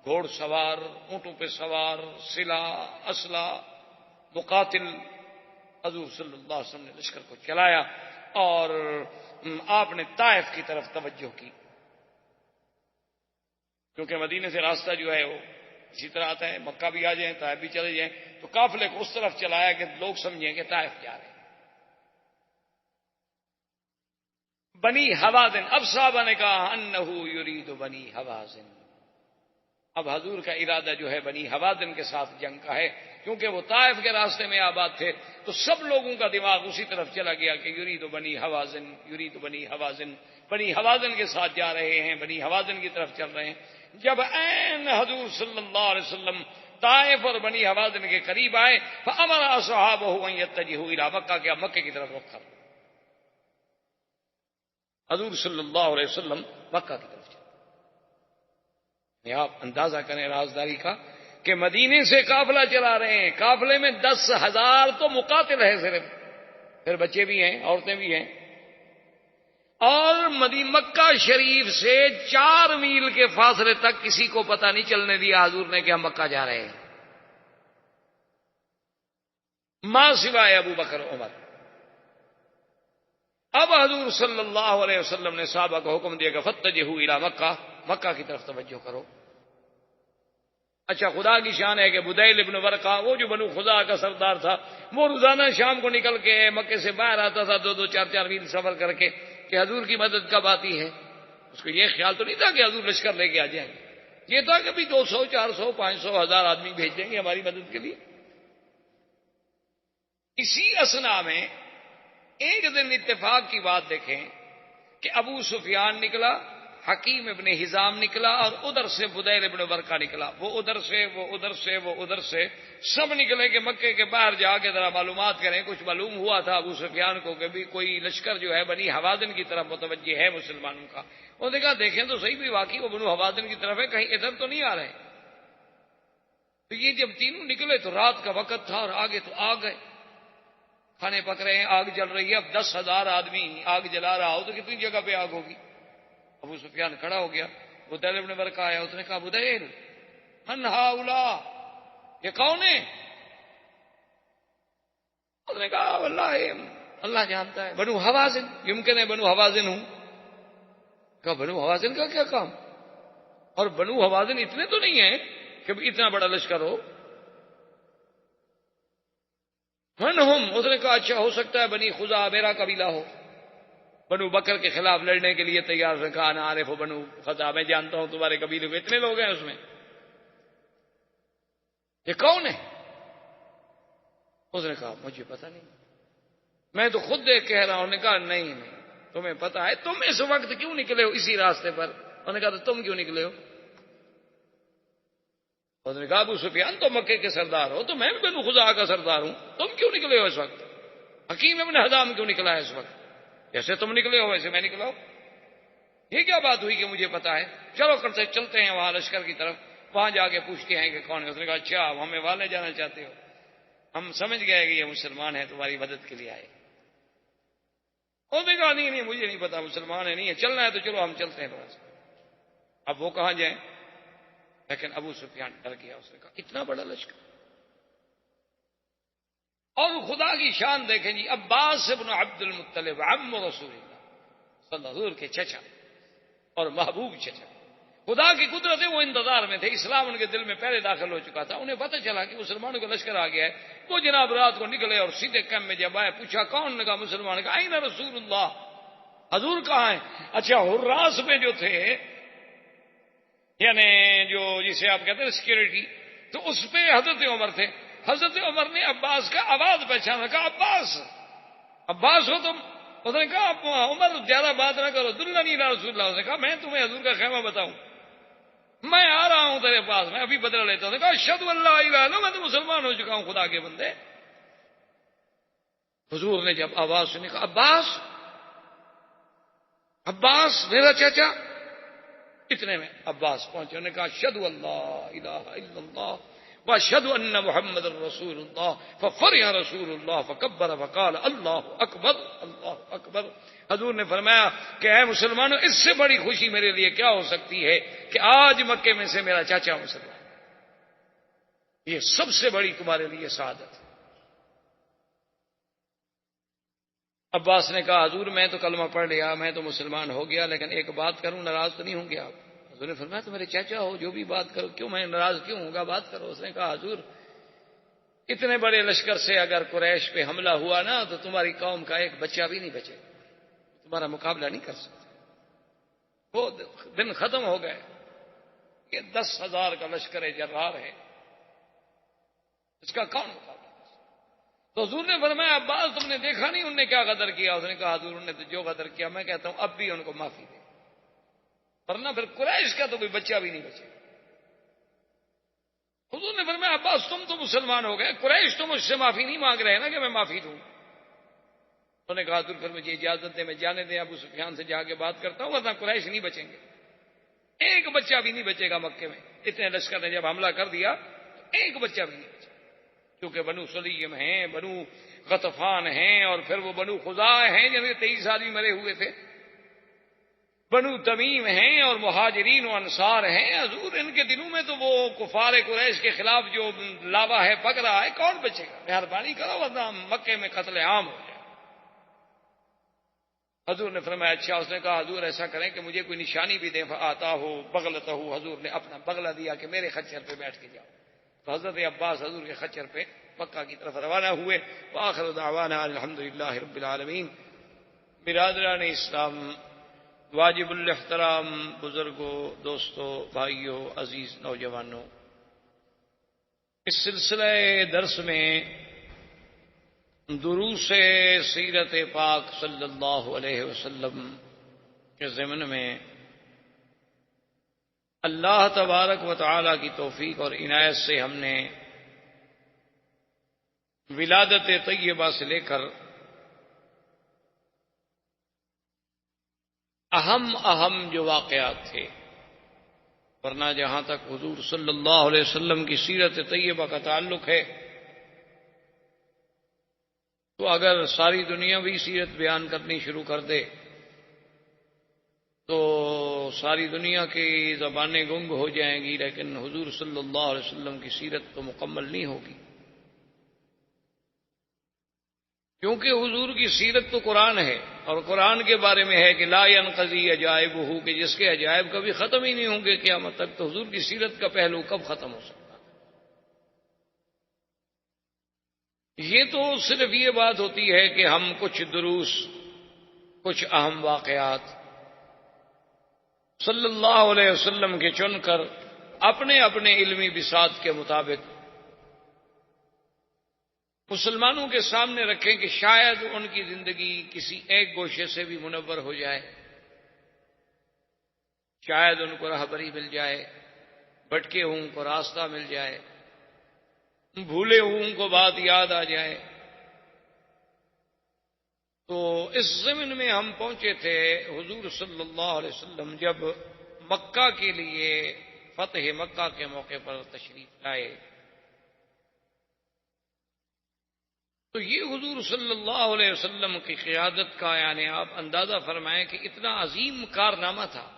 [SPEAKER 2] گھوڑ سوار، اونٹوں پہ سوار، سلاح، اسلحہ، مقاتل، حضور صلی اللہ علیہ وسلم نے لشکر کو چلایا اور آپ نے طائف کی طرف توجہ کی، کیونکہ مدینے سے راستہ جو ہے وہ اسی طرح آتا ہے، مکہ بھی آ جائیں طائف بھی چلے جائیں، تو قافلے کو اس طرف چلایا کہ لوگ سمجھیں کہ طائف جا رہے ہیں۔ بنی حوازن، اب صحابہ نے کہا انہو یرید بنی حوازن، اب حضور کا ارادہ جو ہے بنی حوازن کے ساتھ جنگ کا ہے، کیونکہ وہ طائف کے راستے میں آباد تھے، تو سب لوگوں کا دماغ اسی طرف چلا گیا کہ یرید بنی حوازن، یرید بنی حوازن، بنی حوازن کے ساتھ جا رہے ہیں، بنی حوازن کی طرف چل رہے ہیں۔ جب عین حضور صلی اللہ علیہ وسلم طائف اور بنی حوازن کے قریب آئے، فامر اصحابہ ان یتجہوا الی مکہ، کہ مکے کی طرف رخ کرو۔ حضور صلی اللہ علیہ وسلم مکہ کی طرف چلے۔ آپ اندازہ کریں رازداری کا کہ مدینے سے قافلہ چلا رہے ہیں، قافلے میں 10,000 تو مقاتل ہے صرف، پھر بچے بھی ہیں، عورتیں بھی ہیں، اور مکہ شریف سے 4 میل کے فاصلے تک کسی کو پتہ نہیں چلنے دیا حضور نے کہ ہم مکہ جا رہے ہیں، ماں سوائے ابو بکر عمر۔ اب حضور صلی اللہ علیہ وسلم نے صحابہ کو حکم دیا کہ فتجہوا الی مکہ، مکہ کی طرف توجہ کرو۔ اچھا، خدا کی شان ہے کہ بدیل ابن ورقہ، وہ جو بنو خزاعہ کا سردار تھا، وہ روزانہ شام کو نکل کے مکے سے باہر آتا تھا 2-2 4-4 میل سفر کر کے کہ حضور کی مدد کب آتی ہے۔ اس کو یہ خیال تو نہیں تھا کہ حضور لشکر لے کے آ جائیں گے، یہ تھا کہ بھی 200 400 500 1000 آدمی بھیج دیں گے ہماری مدد کے لیے۔ اسی اثنا میں ایک دن اتفاق کی بات دیکھیں کہ ابو سفیان نکلا، حکیم ابن حزام نکلا، اور ادھر سے بدیل ابن ورقہ نکلا، وہ ادھر سے وہ ادھر سے وہ ادھر سے، سب نکلے کہ مکے کے باہر جا کے ذرا معلومات کریں۔ کچھ معلوم ہوا تھا ابو سفیان کو کہ بھی کوئی لشکر جو ہے بنی حوازن کی طرف متوجہ ہے مسلمانوں کا۔ انہوں نے کہا دیکھیں تو صحیح، بھی واقعی وہ بنو حوازن کی طرف ہے، کہیں ادھر تو نہیں آ رہے۔ تو یہ جب تینوں نکلے تو رات کا وقت تھا اور آگے تو آگ گئے، کھانے پک رہے ہیں، آگ جل رہی ہے۔ اب 10,000 آدمی آگ جلا رہا ہو تو کتنی جگہ پہ آگ ہوگی۔ ابو سفیان کھڑا ہو گیا، بدیل ابن ورقہ آیا، اس نے کہا بدیل من ہؤلاء، یہ کون ہے؟ اس نے کہا واللہ اللہ جانتا ہے، بنو حوازن، یمکن ہے بنو حوازن ہوں۔ کہا بنو حوازن کا کیا کام؟ اور بنو حوازن اتنے تو نہیں ہیں کہ اتنا بڑا لشکر ہو۔ من ہم، اس نے کہا اچھا ہو سکتا ہے بنی خزاعہ میرا قبیلہ ہو، بنو بکر کے خلاف لڑنے کے لیے تیار سے کہا انا عارف بنو خزاعہ، میں جانتا ہوں تمہارے قبیلے میں اتنے لوگ ہیں، اس میں یہ کون ہے؟ اس نے کہا مجھے پتہ نہیں، میں تو خود دیکھ کہہ رہا ہوں۔ نے کہا نہیں تمہیں پتہ ہے، تم اس وقت کیوں نکلے ہو اسی راستے پر؟ انہوں نے کہا تو تم کیوں نکلے ہو؟ اس نے کہا ابو سفیان تو مکے کے سردار ہو، تو میں بھی بنو خزاعہ کا سردار ہوں، تم کیوں نکلے ہو اس وقت؟ حکیم ابن حزام کیوں نکلا ہے اس وقت؟ جیسے تم نکلے ہو ویسے میں نکلا ہوں۔ یہ کیا بات ہوئی کہ مجھے پتا ہے؟ چلو کرتے چلتے ہیں وہاں لشکر کی طرف، وہاں جا کے پوچھتے ہیں کہ کون ہے۔ اس نے کہا اچھا آپ ہمیں والے جانا چاہتے ہو، ہم سمجھ گئے کہ یہ مسلمان ہے، تمہاری مدد کے لیے آئے۔ اس نے کہا نہیں مجھے نہیں پتا مسلمان ہے، نہیں ہے، چلنا ہے تو چلو ہم چلتے ہیں تھوڑا سا۔ اب وہ کہاں جائیں؟ لیکن ابو سفیان ڈر گیا، اس نے کہا اتنا بڑا لشکر۔ اور خدا کی شان دیکھیں جی، عباس ابن عبد المطلب عم رسول اللہ صلی اللہ علیہ وسلم کے چچا اور محبوب چچا، خدا کی قدرت ہے، وہ انتظار میں تھے، اسلام ان کے دل میں پہلے داخل ہو چکا تھا۔ انہیں پتہ چلا کہ مسلمانوں کا لشکر آ گیا ہے، وہ جناب رات کو نکلے اور سیدھے کیمپ میں جب آئے، پوچھا کون؟ نے کہا مسلمان۔ کہا این رسول اللہ، حضور کہاں ہیں؟ اچھا حراس میں جو تھے، یعنی جو جسے آپ کہتے ہیں سیکورٹی، تو اس پہ حضرت عمر تھے۔ حضرت عمر نے عباس کا آواز پہچانا، کہا عباس ہو تم؟ اس نے کہا عمر زیادہ بات نہ کرو، دلنی الی رسول اللہ۔ اس نے کہا میں تمہیں حضور کا خیمہ بتاؤں، میں آ رہا ہوں تیرے پاس، میں ابھی بدلہ لیتا ہوں۔ نے کہا اشہد ان لا الہ الا اللہ، میں تو مسلمان ہو چکا ہوں خدا کے بندے۔ حضور نے جب آواز سنی کہا عباس، عباس میرا چچا. اتنے میں عباس پہنچے، انہوں نے کہا اشہد اللہ الہ الا اللہ واشہد ان محمد رسول اللہ. ففرح رسول اللہ فکبر فقال اللہ اکبر اللہ اکبر. حضور نے فرمایا کہ اے مسلمانوں، اس سے بڑی خوشی میرے لیے کیا ہو سکتی ہے کہ آج مکے میں سے میرا چاچا مسلمان. یہ سب سے بڑی تمہارے لیے سعادت ہے. عباس نے کہا حضور میں تو کلمہ پڑھ لیا، میں تو مسلمان ہو گیا، لیکن ایک بات کروں، ناراض تو نہیں ہوں گے آپ؟ حضور نے فرمایا تو میرے چاچا ہو، جو بھی بات کرو، کیوں میں ناراض کیوں ہوں گا، بات کرو. اس نے کہا حضور اتنے بڑے لشکر سے اگر قریش پہ حملہ ہوا نا تو تمہاری قوم کا ایک بچہ بھی نہیں بچے، تمہارا مقابلہ نہیں کر سکتے. وہ دن ختم ہو گئے. یہ 10,000 کا لشکر جرار ہے، اس کا کون مقابلہ؟ تو حضور نے فرمایا عباس تم نے دیکھا نہیں انہوں نے کیا غدر کیا؟ اس نے کہا حضور انہوں نے تو جو غدر کیا، میں کہتا ہوں اب بھی ان کو معافی دے، ورنہ پھر قریش کا تو کوئی بچہ بھی نہیں بچے. حضور نے فرمایا عباس تم تو مسلمان ہو گئے، قریش تو مجھ سے معافی نہیں مانگ رہے نا کہ میں معافی دوں. انہوں نے کہا حضور پھر مجھے اجازت دیں، میں جانے دیں ابو سفیان سے جا کے بات کرتا ہوں، ورنہ قریش نہیں بچیں گے، ایک بچہ بھی نہیں بچے گا مکے میں. اتنے لشکر نے جب حملہ کر دیا ایک بچہ بھی نہیں بچا، کیونکہ بنو سلیم ہیں، بنو غطفان ہیں، اور پھر وہ بنو خزاع ہیں جن کے 23 آدمی مرے ہوئے تھے، بنو تمیم ہیں، اور مہاجرین و انصار ہیں. حضور ان کے دنوں میں تو وہ کفار قریش کے خلاف جو لاوا ہے پک رہا ہے، کون بچے گا؟ مہربانی کرو ورنہ مکے میں قتل عام ہو جائے. حضور نے فرمایا اچھا. اس نے کہا حضور ایسا کریں کہ مجھے کوئی نشانی بھی دیں. آتا ہو بغلتہ ہو، حضور نے اپنا بغلہ دیا کہ میرے خچر پہ بیٹھ کے جاؤ. تو حضرت عباس حضور کے خچر پہ مکہ کی طرف روانہ ہوئے. وآخر دعوانا الحمدللہ رب العالمین. برادران اسلام، واجب الاحترام بزرگوں، دوستوں، بھائیوں، عزیز نوجوانوں، اس سلسلہ درس میں دروس سیرت پاک صلی اللہ علیہ وسلم کے ضمن میں اللہ تبارک و تعالی کی توفیق اور عنایت سے ہم نے ولادت طیبہ سے لے کر اہم جو واقعات تھے، ورنہ جہاں تک حضور صلی اللہ علیہ وسلم کی سیرت طیبہ کا تعلق ہے تو اگر ساری دنیا بھی سیرت بیان کرنی شروع کر دے تو ساری دنیا کی زبانیں گنگ ہو جائیں گی، لیکن حضور صلی اللہ علیہ وسلم کی سیرت تو مکمل نہیں ہوگی، کیونکہ حضور کی سیرت تو قرآن ہے، اور قرآن کے بارے میں ہے کہ لا ينقضی عجائبہ، کہ جس کے عجائب کبھی ختم ہی نہیں ہوں گے قیامت تک. تو حضور کی سیرت کا پہلو کب ختم ہو سکتا؟ یہ تو صرف یہ بات ہوتی ہے کہ ہم کچھ دروس، کچھ اہم واقعات صلی اللہ علیہ وسلم کے چن کر اپنے اپنے علمی بساط کے مطابق مسلمانوں کے سامنے رکھیں کہ شاید ان کی زندگی کسی ایک گوشے سے بھی منور ہو جائے، شاید ان کو راہبری مل جائے، بھٹکے ہوں کو راستہ مل جائے، بھولے ہوں کو بات یاد آ جائے. تو اس ضمن میں ہم پہنچے تھے حضور صلی اللہ علیہ وسلم جب مکہ کے لیے فتح مکہ کے موقع پر تشریف لائے تو یہ حضور صلی اللہ علیہ وسلم کی قیادت کا یعنی آپ اندازہ فرمائیں کہ اتنا عظیم کارنامہ تھا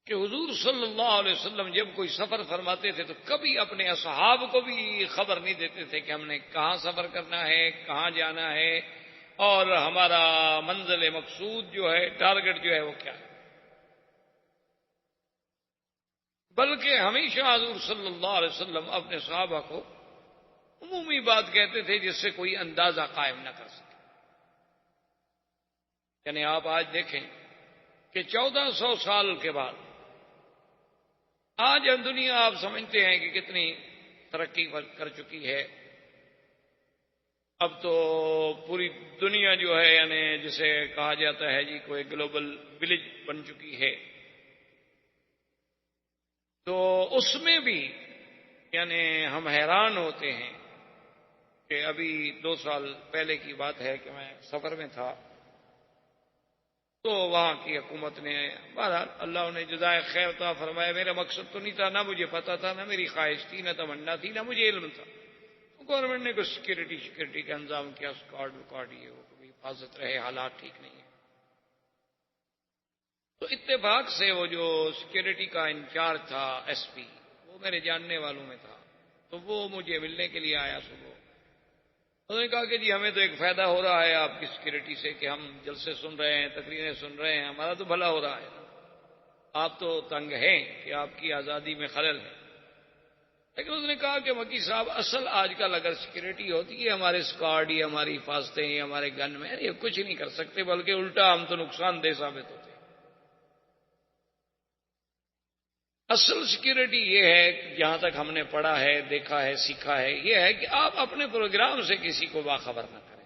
[SPEAKER 2] کہ حضور صلی اللہ علیہ وسلم جب کوئی سفر فرماتے تھے تو کبھی اپنے اصحاب کو بھی خبر نہیں دیتے تھے کہ ہم نے کہاں سفر کرنا ہے، کہاں جانا ہے، اور ہمارا منزل مقصود جو ہے، ٹارگٹ جو ہے وہ کیا ہے. بلکہ ہمیشہ حضور صلی اللہ علیہ وسلم اپنے صحابہ کو عمومی بات کہتے تھے جس سے کوئی اندازہ قائم نہ کر سکے. یعنی آپ آج دیکھیں کہ 1400 سال کے بعد آج دنیا آپ سمجھتے ہیں کہ کتنی ترقی کر چکی ہے. اب تو پوری دنیا جو ہے یعنی جسے کہا جاتا ہے جی کوئی گلوبل ولیج بن چکی ہے. تو اس میں بھی یعنی ہم حیران ہوتے ہیں کہ ابھی 2 سال پہلے کی بات ہے کہ میں سفر میں تھا، تو وہاں کی حکومت نے، بہرحال اللہ نے جزائے خیر عطا فرمایا، میرا مقصد تو نہیں تھا، نہ مجھے پتا تھا، نہ میری خواہش تھی، نہ تمنا تھی، نہ مجھے علم تھا، گورنمنٹ نے کچھ سیکورٹی کا انتظام کیا، اسکواڈ یہ وہ کوئی حفاظت رہے، حالات ٹھیک نہیں ہے۔ تو اتفاق سے وہ جو سیکورٹی کا انچارج تھا ایس پی، وہ میرے جاننے والوں میں تھا، تو وہ مجھے ملنے کے لیے آیا صبح۔ انہوں نے کہا کہ جی ہمیں تو ایک فائدہ ہو رہا ہے آپ کی سیکورٹی سے کہ ہم جلسے سن رہے ہیں، تقریریں سن رہے ہیں، ہمارا تو بھلا ہو رہا ہے، آپ تو تنگ ہیں کہ آپ کی آزادی میں خلل ہے۔ لیکن اس نے کہا کہ مکی صاحب اصل آج کل اگر سیکورٹی ہوتی ہے ہمارے اسکواڈ یا ہماری حفاظتیں یا ہمارے گن میں یہ کچھ نہیں کر سکتے، بلکہ الٹا ہم تو نقصان دہ ثابت ہوتے۔ اصل سیکورٹی یہ ہے کہ جہاں تک ہم نے پڑھا ہے، دیکھا ہے، سیکھا ہے، یہ ہے کہ آپ اپنے پروگرام سے کسی کو باخبر نہ کریں،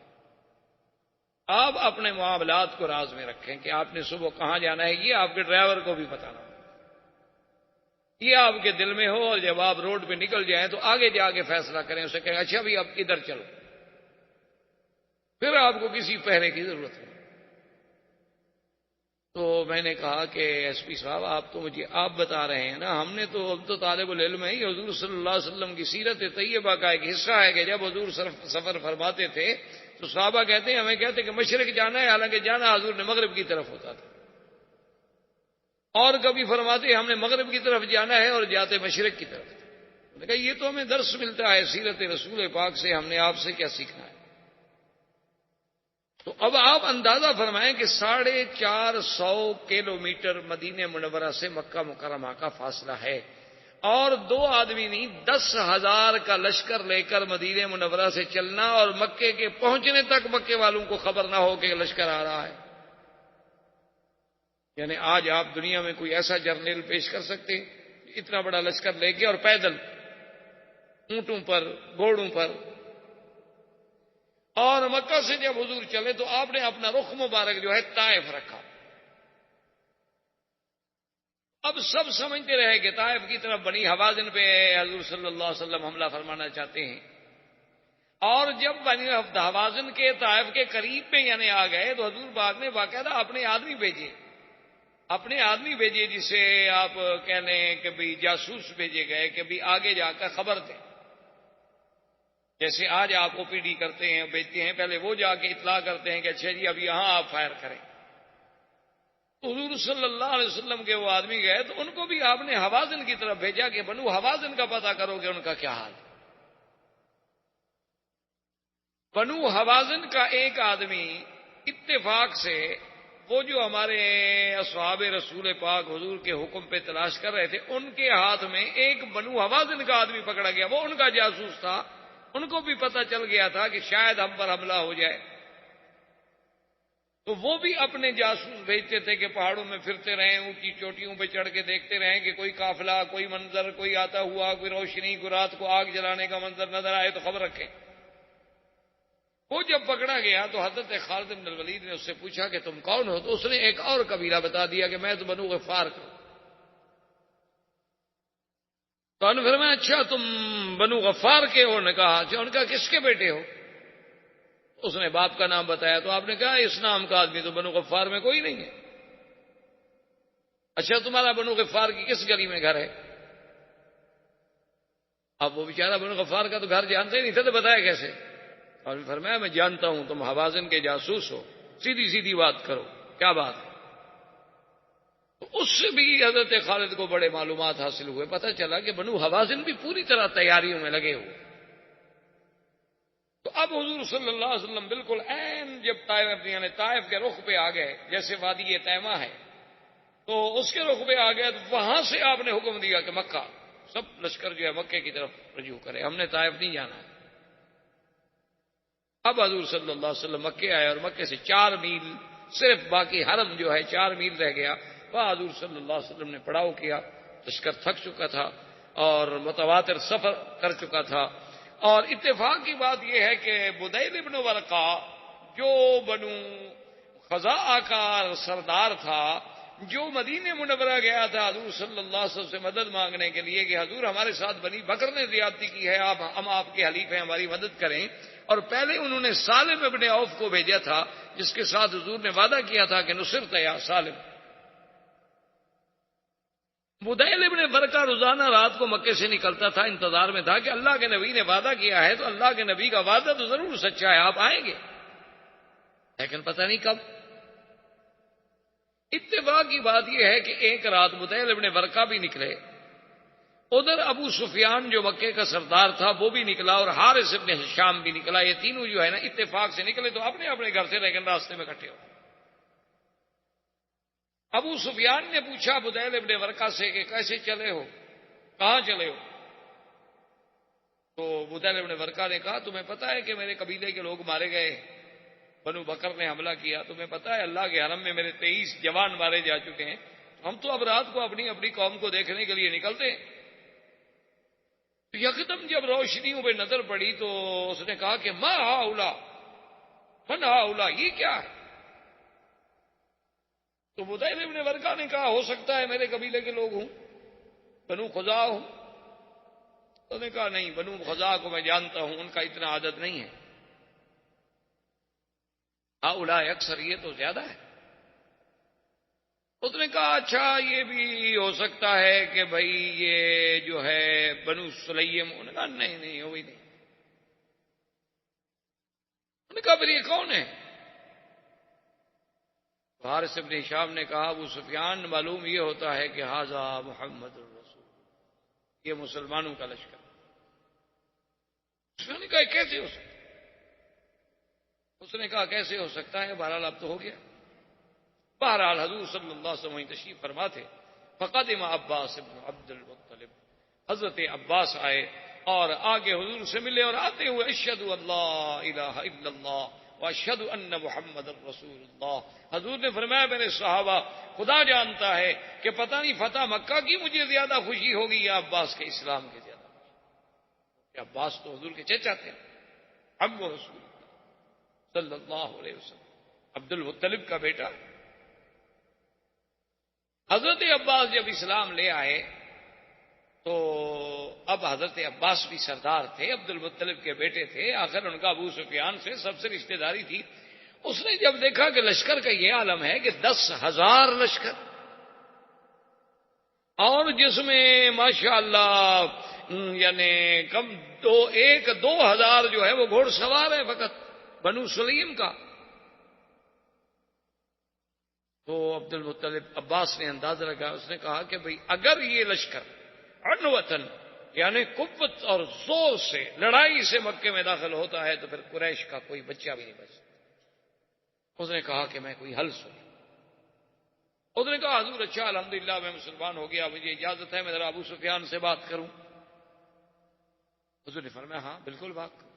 [SPEAKER 2] آپ اپنے معاملات کو راز میں رکھیں کہ آپ نے صبح کہاں جانا ہے، یہ آپ کے ڈرائیور کو بھی پتہ نہ ہو، یہ آپ کے دل میں ہو، اور جب آپ روڈ پہ نکل جائیں تو آگے جا کے فیصلہ کریں، اسے کہیں اچھا بھی اب ادھر چلو، پھر آپ کو کسی پہرے کی ضرورت نہیں۔ تو میں نے کہا کہ ایس پی صاحب آپ تو مجھے آپ بتا رہے ہیں نا، ہم نے تو اب تو طالب العلم ہے، یہ حضور صلی اللہ علیہ وسلم کی سیرت طیبہ کا ایک حصہ ہے کہ جب حضور سفر فرماتے تھے تو صحابہ کہتے ہیں، ہمیں کہتے کہ مشرق جانا ہے، حالانکہ جانا حضور نے مغرب کی طرف ہوتا تھا، اور کبھی فرماتے ہم نے مغرب کی طرف جانا ہے اور جاتے مشرق کی طرف۔ میں نے کہا یہ تو ہمیں درس ملتا ہے سیرت رسول پاک سے، ہم نے آپ سے کیا سیکھنا ہے؟ تو اب آپ اندازہ فرمائیں کہ 450 کلومیٹر مدینہ منورہ سے مکہ مکرمہ کا فاصلہ ہے، اور 2 آدمی نہیں 10,000 کا لشکر لے کر مدینہ منورہ سے چلنا، اور مکے کے پہنچنے تک مکے والوں کو خبر نہ ہو کہ لشکر آ رہا ہے۔ یعنی آج آپ دنیا میں کوئی ایسا جرنیل پیش کر سکتے ہیں اتنا بڑا لشکر لے کے اور پیدل، اونٹوں پر، گھوڑوں پر؟ اور مکہ سے جب حضور چلے تو آپ نے اپنا رخ مبارک جو ہے طائف رکھا۔ اب سب سمجھتے رہے کہ طائف کی طرف بنی حوازن پہ حضور صلی اللہ علیہ وسلم حملہ فرمانا چاہتے ہیں، اور جب بنی حوازن کے طائف کے قریب میں یعنی آ گئے تو حضور پاک نے باقاعدہ اپنے آدمی بھیجے جسے آپ کہہ لیں کہ بھی جاسوس بھیجے گئے کہ بھی آگے جا کر خبر دیں، جیسے آج آپ او پی ڈی کرتے ہیں، بھیجتے ہیں، پہلے وہ جا کے اطلاع کرتے ہیں کہ اچھا جی اب یہاں آپ فائر کریں۔ حضور صلی اللہ علیہ وسلم کے وہ آدمی گئے تو ان کو بھی آپ نے حوازن کی طرف بھیجا کہ بنو حوازن کا پتہ کرو کہ ان کا کیا حال ہے۔ بنو حوازن کا ایک آدمی اتفاق سے وہ جو ہمارے اصحاب رسول پاک حضور کے حکم پہ تلاش کر رہے تھے، ان کے ہاتھ میں ایک بنو حوازن کا آدمی پکڑا گیا، وہ ان کا جاسوس تھا، ان کو بھی پتہ چل گیا تھا کہ شاید ہم پر حملہ ہو جائے، تو وہ بھی اپنے جاسوس بھیجتے تھے کہ پہاڑوں میں پھرتے رہیں، اونچی چوٹیوں پہ چڑھ کے دیکھتے رہیں کہ کوئی قافلہ، کوئی منظر، کوئی آتا ہوا، کوئی روشنی، کوئی رات کو آگ جلانے کا منظر نظر آئے تو خبر رکھیں۔ وہ جب پکڑا گیا تو حضرت خالد بن الولید نے اس سے پوچھا کہ تم کون ہو؟ تو اس نے ایک اور قبیلہ بتا دیا کہ میں تو بنو غفار کا۔ تو انہوں نے فرمایا اچھا تم بنو غفار کے ہو؟ نے کہا اچھا، ان کا کس کے بیٹے ہو؟ اس نے باپ کا نام بتایا، تو آپ نے کہا اس نام کا آدمی تو بنو غفار میں کوئی نہیں ہے۔ اچھا تمہارا بنو غفار کی کس گلی میں گھر ہے؟ اب وہ بیچارہ بنو غفار کا تو گھر جانتے ہی نہیں تھے، تو بتایا کیسے؟ اور فرمایا میں جانتا ہوں تم حوازن کے جاسوس ہو، سیدھی سیدھی بات کرو، کیا بات ہے؟ تو اس سے بھی حضرت خالد کو بڑے معلومات حاصل ہوئے، پتہ چلا کہ بنو حوازن بھی پوری طرح تیاریوں میں لگے ہوئے۔ تو اب حضور صلی اللہ علیہ وسلم بالکل عین جب طائف یعنی طائف کے رخ پہ آ گئے، جیسے وادی تیمہ ہے تو اس کے رخ پہ آ گئے، تو وہاں سے آپ نے حکم دیا کہ مکہ سب لشکر جو ہے مکے کی طرف رجوع کرے، ہم نے طائف نہیں جانا ہے۔ اب حضور صلی اللہ علیہ وسلم مکے آئے، اور مکے سے 4 میل صرف باقی حرم جو ہے 4 میل رہ گیا، وہاں حضور صلی اللہ علیہ وسلم نے پڑاؤ کیا، لشکر تھک چکا تھا اور متواتر سفر کر چکا تھا۔ اور اتفاق کی بات یہ ہے کہ بدیل بن ورقہ جو بنو خزاعہ کا سردار تھا، جو مدینہ منورہ گیا تھا حضور صلی اللہ علیہ وسلم سے مدد مانگنے کے لیے کہ حضور ہمارے ساتھ بنی بکر نے زیادتی کی ہے، ہم آپ کے حلیف ہیں، ہماری مدد کریں، اور پہلے انہوں نے سالم ابن عوف کو بھیجا تھا، جس کے ساتھ حضور نے وعدہ کیا تھا کہ نصرت یا سالم۔ بدیل ابن ورقہ روزانہ رات کو مکے سے نکلتا تھا، انتظار میں تھا کہ اللہ کے نبی نے وعدہ کیا ہے تو اللہ کے نبی کا وعدہ تو ضرور سچا ہے، آپ آئیں گے، لیکن پتہ نہیں کب۔ اتفاق کی بات یہ ہے کہ ایک رات بدیل ابن ورقہ بھی نکلے، ادھر ابو سفیان جو مکے کا سردار تھا وہ بھی نکلا، اور حارث ابن ہشام بھی نکلا۔ یہ تینوں جو ہے نا اتفاق سے نکلے تو اپنے اپنے گھر سے، لیکن راستے میں اکٹھے ہو۔ ابو سفیان نے پوچھا بدیل ابن ورقہ سے کہ کیسے چلے ہو، کہاں چلے ہو؟ تو بدیل ابن ورقہ نے کہا تمہیں پتہ ہے کہ میرے قبیلے کے لوگ مارے گئے، بنو بکر نے حملہ کیا، تمہیں پتہ ہے اللہ کے حرم میں میرے 23 جوان مارے جا چکے ہیں، ہم تو اب رات کو اپنی اپنی قوم کو دیکھنے کے لیے نکلتے ہیں۔ یکدم جب روشنیوں پہ نظر پڑی تو اس نے کہا کہ ما ہاؤلا، من ہاؤلا، یہ کیا ہے؟ تو بدیل ابن ورقہ نے کہا ہو سکتا ہے میرے قبیلے کے لوگ ہوں، بنو خزاع ہوں۔ اس نے کہا نہیں، بنو خزاع کو میں جانتا ہوں، ان کا اتنا عدد نہیں ہے، ہاؤلا اکثر، یہ تو زیادہ ہے۔ اس نے کہا اچھا یہ بھی ہو سکتا ہے کہ بھائی یہ جو ہے بنو سلیم۔ انہوں نے کہا نہیں نہیں، وہی نہیں۔ انہوں نے کہا پھر یہ کون ہے؟ حارث ابن ہشام نے کہا ابو سفیان، معلوم یہ ہوتا ہے کہ ھذا محمد الرسول، یہ مسلمانوں کا لشکر۔ اس نے کہا کیسے ہو سکتا؟ اس نے کہا کیسے ہو سکتا ہے، بہرحال اب تو ہو گیا۔ بہرحال حضور صلی اللہ علیہ وسلم تشریف فرما تھے، فقدم عباس ابن عبد المطلب، حضرت عباس آئے اور آگے حضور سے ملے، اور آتے ہوئے اشہد اللہ الہ الا اللہ واشہد ان محمد الرسول اللہ۔ حضور نے فرمایا میرے صحابہ، خدا جانتا ہے کہ پتہ نہیں فتح مکہ کی مجھے زیادہ خوشی ہوگی یا عباس کے اسلام کی زیادہ خوشی، کہ عباس تو حضور کے چچا تھے، اب وہ رسول اللہ صلی اللہ علیہ وسلم، عبد المطلب کا بیٹا۔ حضرت عباس جب اسلام لے آئے تو اب حضرت عباس بھی سردار تھے، عبد المطلب کے بیٹے تھے، آخر ان کا ابو سفیان سے سب سے رشتہ داری تھی۔ اس نے جب دیکھا کہ لشکر کا یہ عالم ہے کہ 10,000 لشکر، اور جس میں ماشاءاللہ یعنی کم 2,000 جو ہے وہ گھوڑ سوار ہے فقط بنو سلیم کا، تو عبد المطلب عباس نے اندازہ لگا، اس نے کہا کہ بھئی اگر یہ لشکر عنوتن یعنی قوت اور زور سے لڑائی سے مکے میں داخل ہوتا ہے تو پھر قریش کا کوئی بچہ بھی نہیں بچ سکتا۔ اس نے کہا کہ میں کوئی حل سنوں۔ اس نے کہا حضور اچھا الحمدللہ میں مسلمان ہو گیا، مجھے اجازت ہے میں ذرا ابو سفیان سے بات کروں؟ حضور نے فرمایا ہاں بالکل بات کروں۔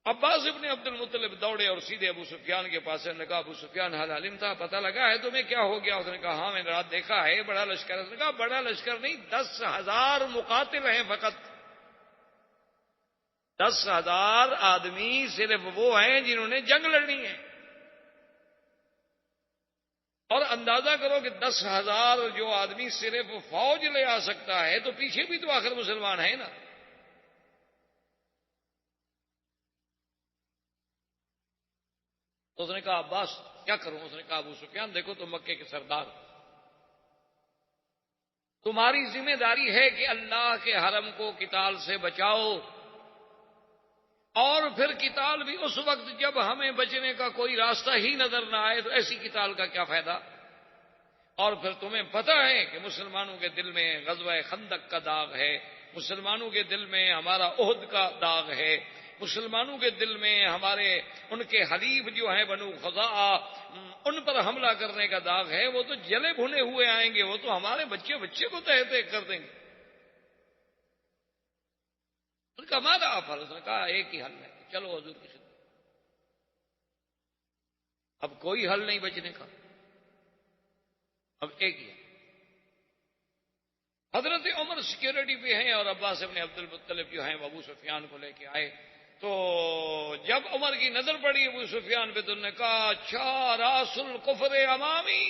[SPEAKER 2] عباس ابن عبد المطلب دوڑے اور سیدھے ابو سفیان کے پاس نے کہا ابو سفیان حال علم تھا، پتہ لگا ہے تمہیں کیا ہو گیا؟ اس نے کہا ہاں میں نے رات دیکھا ہے بڑا لشکر ہے۔ اس نے کہا بڑا لشکر نہیں، 10,000 مقاتل ہیں فقط، 10,000 آدمی صرف وہ ہیں جنہوں نے جنگ لڑنی ہے، اور اندازہ کرو کہ 10,000 جو آدمی صرف فوج لے آ سکتا ہے تو پیچھے بھی تو آخر مسلمان ہیں نا۔ تو اس نے کہا عباس کیا کروں؟ اس نے کہا ابو سفیان دیکھو تم مکے کے سردار، تمہاری ذمہ داری ہے کہ اللہ کے حرم کو قتال سے بچاؤ، اور پھر قتال بھی اس وقت جب ہمیں بچنے کا کوئی راستہ ہی نظر نہ آئے، تو ایسی قتال کا کیا فائدہ؟ اور پھر تمہیں پتہ ہے کہ مسلمانوں کے دل میں غزوہ خندق کا داغ ہے، مسلمانوں کے دل میں ہمارا احد کا داغ ہے، مسلمانوں کے دل میں ہمارے ان کے حلیف جو ہیں بنو خزاع ان پر حملہ کرنے کا داغ ہے، وہ تو جلے بھنے ہوئے آئیں گے، وہ تو ہمارے بچے کو تہہ تہہ کر دیں گے۔ ان کا مانا آفر، اس نے کہا ایک ہی حل ہے، چلو حضور کی خدمت، اب کوئی حل نہیں بچنے کا، اب ایک ہی ہے۔ حضرت عمر سیکیورٹی پہ ہیں اور عباس ابن عبد المطلب جو ہیں ابو سفیان کو لے کے آئے، تو جب عمر کی نظر پڑی ابو سفیان پہ تو انہوں نے کہا اچھا راس الکفر امامی،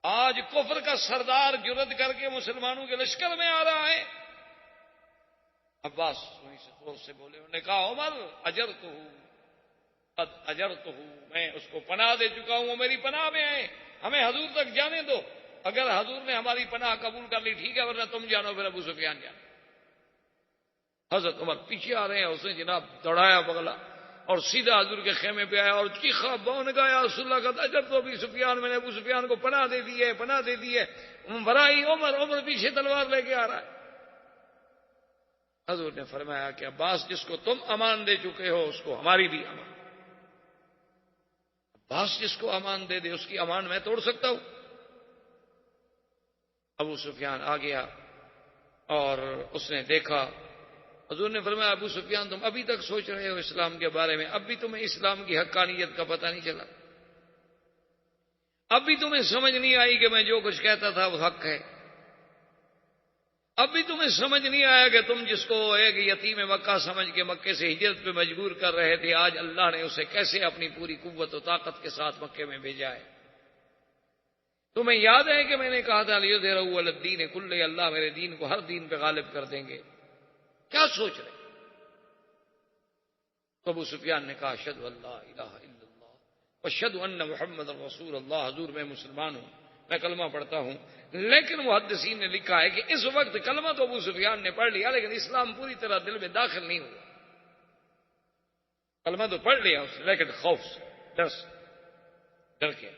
[SPEAKER 2] آج کفر کا سردار جرأت کر کے مسلمانوں کے لشکر میں آ رہا ہے۔ عباس وہیں سے زور سے بولے، انہوں نے کہا عمر اجرتہ قد اجرتہ، میں اس کو پناہ دے چکا ہوں، وہ میری پناہ میں آئے، ہمیں حضور تک جانے دو، اگر حضور نے ہماری پناہ قبول کر لی ٹھیک ہے، ورنہ تم جانو پھر ابو سفیان جانو۔ حضرت عمر پیچھے آ رہے ہیں، اس نے جناب دوڑایا بغلا اور سیدھا حضور کے خیمے پہ آیا اور چیخا بون گایا، رسول اللہ کا اجر تو ابو سفیان، میں نے ابو سفیان کو پناہ دے دی ہے، پناہ دے دی ہے۔ برائی عمر پیچھے تلوار لے کے آ رہا ہے۔ حضور نے فرمایا کہ عباس جس کو تم امان دے چکے ہو اس کو ہماری بھی امان، عباس جس کو امان دے دے اس کی امان میں توڑ سکتا ہوں؟ ابو سفیان آ گیا اور اس نے دیکھا، حضور نے فرمایا ابو سفیان تم ابھی تک سوچ رہے ہو اسلام کے بارے میں، اب بھی تمہیں اسلام کی حقانیت کا پتہ نہیں چلا، اب بھی تمہیں سمجھ نہیں آئی کہ میں جو کچھ کہتا تھا وہ حق ہے، اب بھی تمہیں سمجھ نہیں آیا کہ تم جس کو ایک یتیم مکہ سمجھ کے مکے سے ہجرت پہ مجبور کر رہے تھے، آج اللہ نے اسے کیسے اپنی پوری قوت و طاقت کے ساتھ مکے میں بھیجا ہے۔ تمہیں یاد ہے کہ میں نے کہا تھا لیظہرہ علی الدین کلہ، اللہ میرے دین کو ہر دین پہ غالب کر دیں گے، کیا سوچ رہے؟ تو ابو سفیان نے کہا اشہد ان لا الہ الا اللہ واشہد ان محمد رسول اللہ، حضور میں مسلمان ہوں، میں کلمہ پڑھتا ہوں۔ لیکن محدثین نے لکھا ہے کہ اس وقت کلمہ تو ابو سفیان نے پڑھ لیا لیکن اسلام پوری طرح دل میں داخل نہیں ہوا، کلمہ تو پڑھ لیا اس نے لیکن خوف سے، ڈر کے۔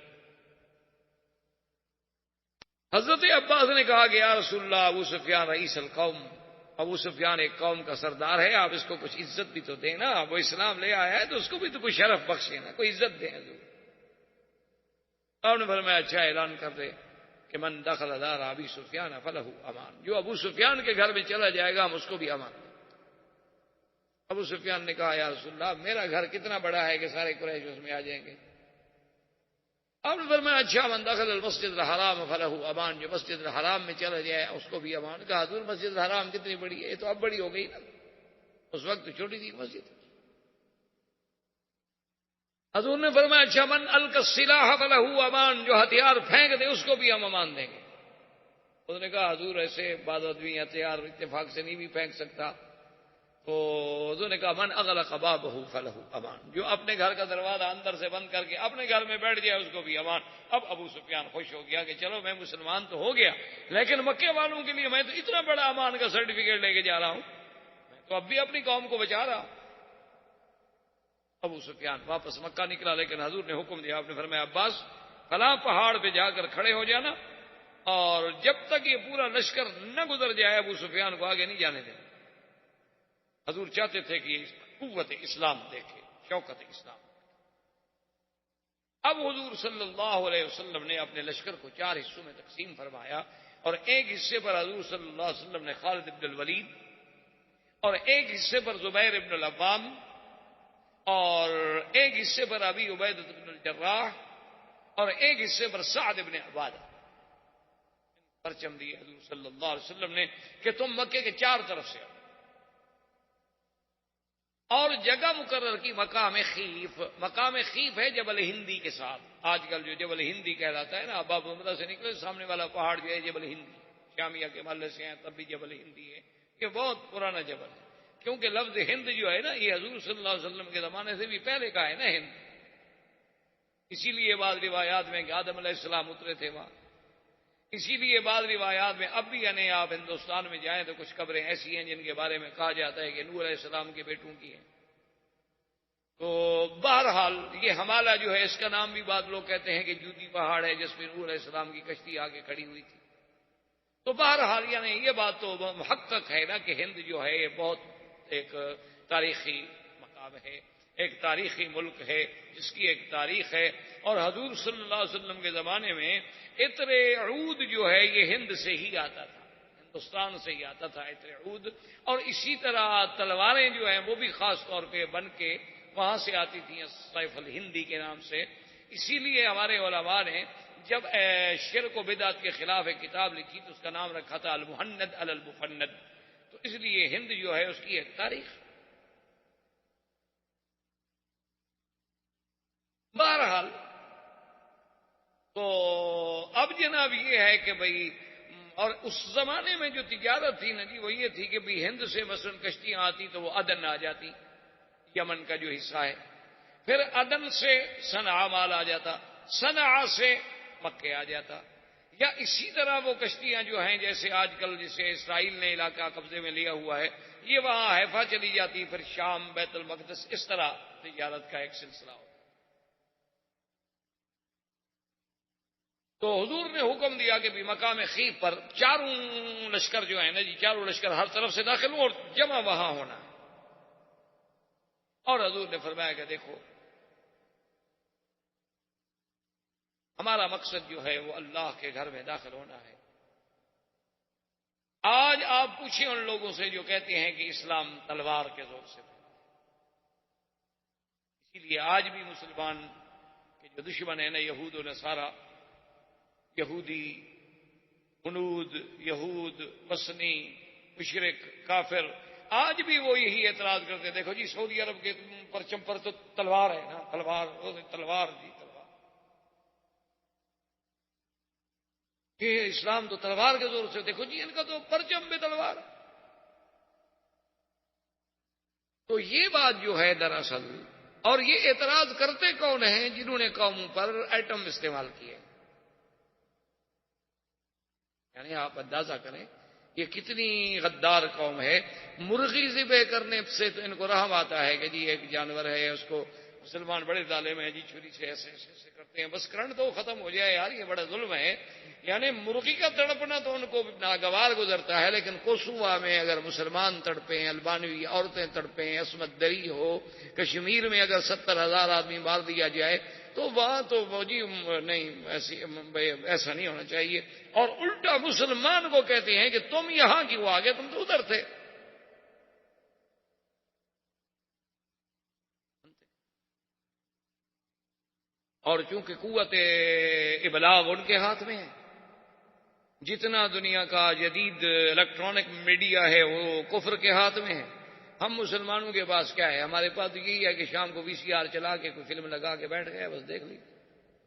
[SPEAKER 2] حضرت عباس نے کہا کہ یا رسول اللہ ابو سفیان رئیس القوم، ابو سفیان ایک قوم کا سردار ہے، آپ اس کو کچھ عزت بھی تو دیں نا، وہ اسلام لے آیا ہے تو اس کو بھی تو کوئی شرف بخشے نا، کوئی عزت دیں حضور۔ آپ نے فرمایا اچھا اعلان کر دے کہ من دخل دار ابی سفیان فلہ امان، جو ابو سفیان کے گھر میں چلا جائے گا ہم اس کو بھی امان دیں۔ ابو سفیان نے کہا یا رسول اللہ میرا گھر کتنا بڑا ہے کہ سارے قریش اس میں آ جائیں گے؟ آپ نے فرمایا اچھا من دخل المسجد الحرام فلہ امان، جو مسجد الحرام میں چلا جائے اس کو بھی امان۔ کہا حضور مسجد الحرام کتنی بڑی ہے؟ یہ تو اب بڑی ہو گئی نا، اس وقت تو چھوٹی تھی مسجد۔ حضور نے فرمایا اچھا من القی السلاح فلہ امان، جو ہتھیار پھینک دے اس کو بھی ہم امان دیں گے۔ اس نے کہا حضور ایسے بعض آدمی ہتھیار اتفاق سے نہیں بھی پھینک سکتا، تو حضور نے کہا من اغلق بابہ فلہ امان، جو اپنے گھر کا دروازہ اندر سے بند کر کے اپنے گھر میں بیٹھ جائے اس کو بھی امان۔ اب ابو سفیان خوش ہو گیا کہ چلو میں مسلمان تو ہو گیا لیکن مکے والوں کے لیے میں تو اتنا بڑا امان کا سرٹیفکیٹ لے کے جا رہا ہوں، میں تو اب بھی اپنی قوم کو بچا رہا ہوں۔ ابو سفیان واپس مکہ نکلا لیکن حضور نے حکم دیا، آپ نے فرمایا عباس فلاں پہاڑ پہ جا کر کھڑے ہو جانا اور جب تک یہ پورا لشکر نہ گزر جائے ابو سفیان کو آگے نہیں جانے دینا۔ حضور چاہتے تھے کہ یہ قوت اسلام دیکھے، شوکت اسلام۔ اب حضور صلی اللہ علیہ وسلم نے اپنے لشکر کو 4 حصوں میں تقسیم فرمایا اور ایک حصے پر حضور صلی اللہ علیہ وسلم نے خالد بن الولید اور ایک حصے پر زبیر بن العوام اور ایک حصے پر ابی عبیدہ بن الجراح اور ایک حصے پر سعد بن عبادہ پرچم دیے حضور صلی اللہ علیہ وسلم نے کہ تم مکے کے 4 طرف سے آؤ، اور جگہ مقرر کی مقام خیف۔ مقام خیف ہے جبل ہندی کے ساتھ، آج کل جو جبل ہندی کہلاتا ہے نا، باب محمدہ سے نکلے سامنے والا پہاڑ جو ہے جبل ہندی، شامیہ کے محلے سے ہیں تب بھی جبل ہندی ہے، یہ بہت پرانا جبل ہے، کیونکہ لفظ ہند جو ہے نا یہ حضور صلی اللہ علیہ وسلم کے زمانے سے بھی پہلے کا ہے نا ہند، اسی لیے بعض روایات میں کہ آدم علیہ السلام اترے تھے وہاں، اسی لیے بعض روایات میں اب بھی یعنی آپ ہندوستان میں جائیں تو کچھ قبریں ایسی ہیں جن کے بارے میں کہا جاتا ہے کہ نوح علیہ السلام کے بیٹوں کی ہیں۔ تو بہرحال یہ ہمالہ جو ہے اس کا نام بھی بعض لوگ کہتے ہیں کہ جوتی پہاڑ ہے جس پہ نوح علیہ السلام کی کشتی آگے کھڑی ہوئی تھی۔ تو بہرحال یعنی یہ بات تو محقق ہے نا کہ ہند جو ہے یہ بہت ایک تاریخی مقام ہے، ایک تاریخی ملک ہے جس کی ایک تاریخ ہے، اور حضور صلی اللہ علیہ وسلم کے زمانے میں عطر عود جو ہے یہ ہند سے ہی آتا تھا، ہندوستان سے ہی آتا تھا عطر عود، اور اسی طرح تلواریں جو ہیں وہ بھی خاص طور پہ بن کے وہاں سے آتی تھیں سیف الہندی کے نام سے۔ اسی لیے ہمارے علماء نے جب شرک و بدعت کے خلاف ایک کتاب لکھی تو اس کا نام رکھا تھا المہند علی المفند، تو اس لیے ہند جو ہے اس کی ایک تاریخ۔ بہرحال تو اب جناب یہ ہے کہ بھئی اور اس زمانے میں جو تجارت تھی نا جی وہ یہ تھی کہ بھی ہند سے مثلا کشتیاں آتی تو وہ عدن آ جاتی، یمن کا جو حصہ ہے، پھر عدن سے صنعاء مال آ جاتا، صنعاء سے مکے آ جاتا، یا اسی طرح وہ کشتیاں جو ہیں جیسے آج کل جسے اسرائیل نے علاقہ قبضے میں لیا ہوا ہے یہ وہاں حیفا چلی جاتی، پھر شام بیت المقدس، اس طرح تجارت کا ایک سلسلہ ہوتا۔ تو حضور نے حکم دیا کہ بھی مقام خیف پر چاروں لشکر جو ہیں نا جی، چاروں لشکر ہر طرف سے داخل ہوں اور جمع وہاں ہونا ہے۔ اور حضور نے فرمایا کہ دیکھو ہمارا مقصد جو ہے وہ اللہ کے گھر میں داخل ہونا ہے۔ آج آپ پوچھیں ان لوگوں سے جو کہتے ہیں کہ اسلام تلوار کے زور سے پھیلا، اسی لیے آج بھی مسلمان کے جو دشمن ہیں نا یہود و نصارہ، یہودی، ہنود، یہود، وثنی، مشرک، کافر، آج بھی وہ یہی اعتراض کرتے ہیں، دیکھو جی سعودی عرب کے پرچم پر تو تلوار ہے نا، تلوار تلوار جی تلوار، کہ اسلام تو تلوار کے زور سے، دیکھو جی ان کا تو پرچم بھی تلوار۔ تو یہ بات جو ہے دراصل، اور یہ اعتراض کرتے کون ہیں؟ جنہوں نے قوموں پر ایٹم استعمال کیے، یعنی آپ اندازہ کریں یہ کتنی غدار قوم ہے۔ مرغی ذبح کرنے سے تو ان کو رحم آتا ہے کہ جی ایک جانور ہے، اس کو مسلمان بڑے ظالم ہیں جی، چھری سے ایسے ایسے ایسے کرتے ہیں، بس کرنٹ تو ختم ہو جائے یار، یہ بڑا ظلم ہے۔ یعنی مرغی کا تڑپنا تو ان کو ناگوار گزرتا ہے، لیکن کوسوا میں اگر مسلمان تڑپیں، البانوی عورتیں تڑپیں، عصمت دری ہو، کشمیر میں اگر 70,000 آدمی مار دیا جائے تو وہاں تو جی نہیں، ایسا نہیں ہونا چاہیے۔ اور الٹا مسلمان کو کہتے ہیں کہ تم یہاں کیوں آ گئے، تم تو ادھر تھے۔ اور چونکہ قوت ابلاغ ان کے ہاتھ میں ہے، جتنا دنیا کا جدید الیکٹرانک میڈیا ہے وہ کفر کے ہاتھ میں ہے۔ ہم مسلمانوں کے پاس کیا ہے؟ ہمارے پاس تو یہی ہے کہ شام کو VCR چلا کے کوئی فلم لگا کے بیٹھ گئے، بس دیکھ لی۔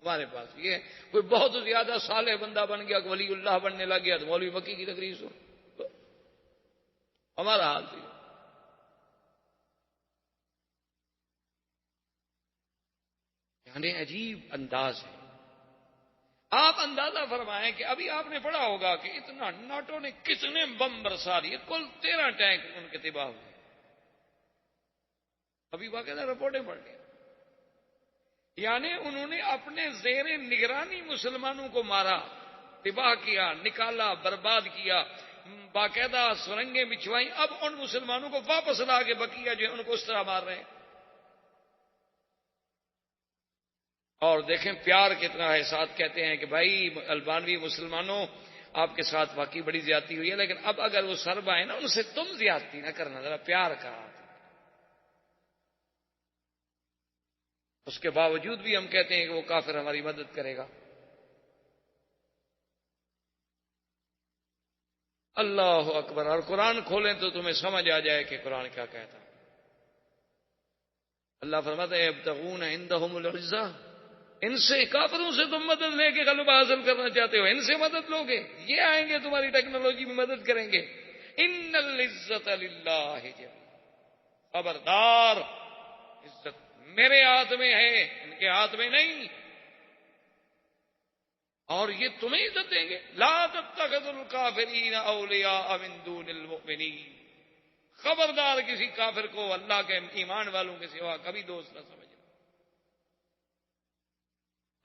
[SPEAKER 2] ہمارے پاس یہ ہے، کوئی بہت زیادہ صالح بندہ بن گیا، ولی اللہ بننے لگ گیا تو مولوی مکی کی تقریر سن، ہمارا حال تو یہ۔ یعنی عجیب انداز ہے۔ آپ اندازہ فرمائیں کہ ابھی آپ نے پڑھا ہوگا کہ اتنا ناٹو نے کتنے بم برسا دیے، کل 13 ٹینک ان کے تباہ ہوئے، ابھی باقاعدہ رپورٹیں پڑھ لی۔ یعنی انہوں نے اپنے زیر نگرانی مسلمانوں کو مارا، تباہ کیا، نکالا، برباد کیا، باقاعدہ سرنگیں بچھوائیں، اب ان مسلمانوں کو واپس لا کے بقیہ جو ہے ان کو اس طرح مار رہے ہیں۔ اور دیکھیں پیار کتنا ہے، ساتھ کہتے ہیں کہ بھائی البانوی مسلمانوں آپ کے ساتھ واقعی بڑی زیادتی ہوئی ہے، لیکن اب اگر وہ سرب آئے نا ان سے تم زیادتی نہ کرنا، ذرا پیار کا۔ اس کے باوجود بھی ہم کہتے ہیں کہ وہ کافر ہماری مدد کرے گا۔ اللہ اکبر۔ اور قرآن کھولیں تو تمہیں سمجھ آ جائے کہ قرآن کیا کہتا ہے۔ اللہ فرماتا ہے یبتغون عندهم العزہ، ان سے، کافروں سے تم مدد لے کے غلبہ حاصل کرنا چاہتے ہو، ان سے مدد لوگے، یہ آئیں گے تمہاری ٹیکنالوجی میں مدد کریں گے۔ ان العزت للہ جميعا، خبردار عزت میرے ہاتھ میں ہے، ان کے ہاتھ میں نہیں، اور یہ تمہیں عزت دیں گے۔ لا تتخذوا الکافرین اولیاء من دون المؤمنین، خبردار کسی کافر کو اللہ کے ایمان والوں کے سوا کبھی دوست نہ سمجھنا۔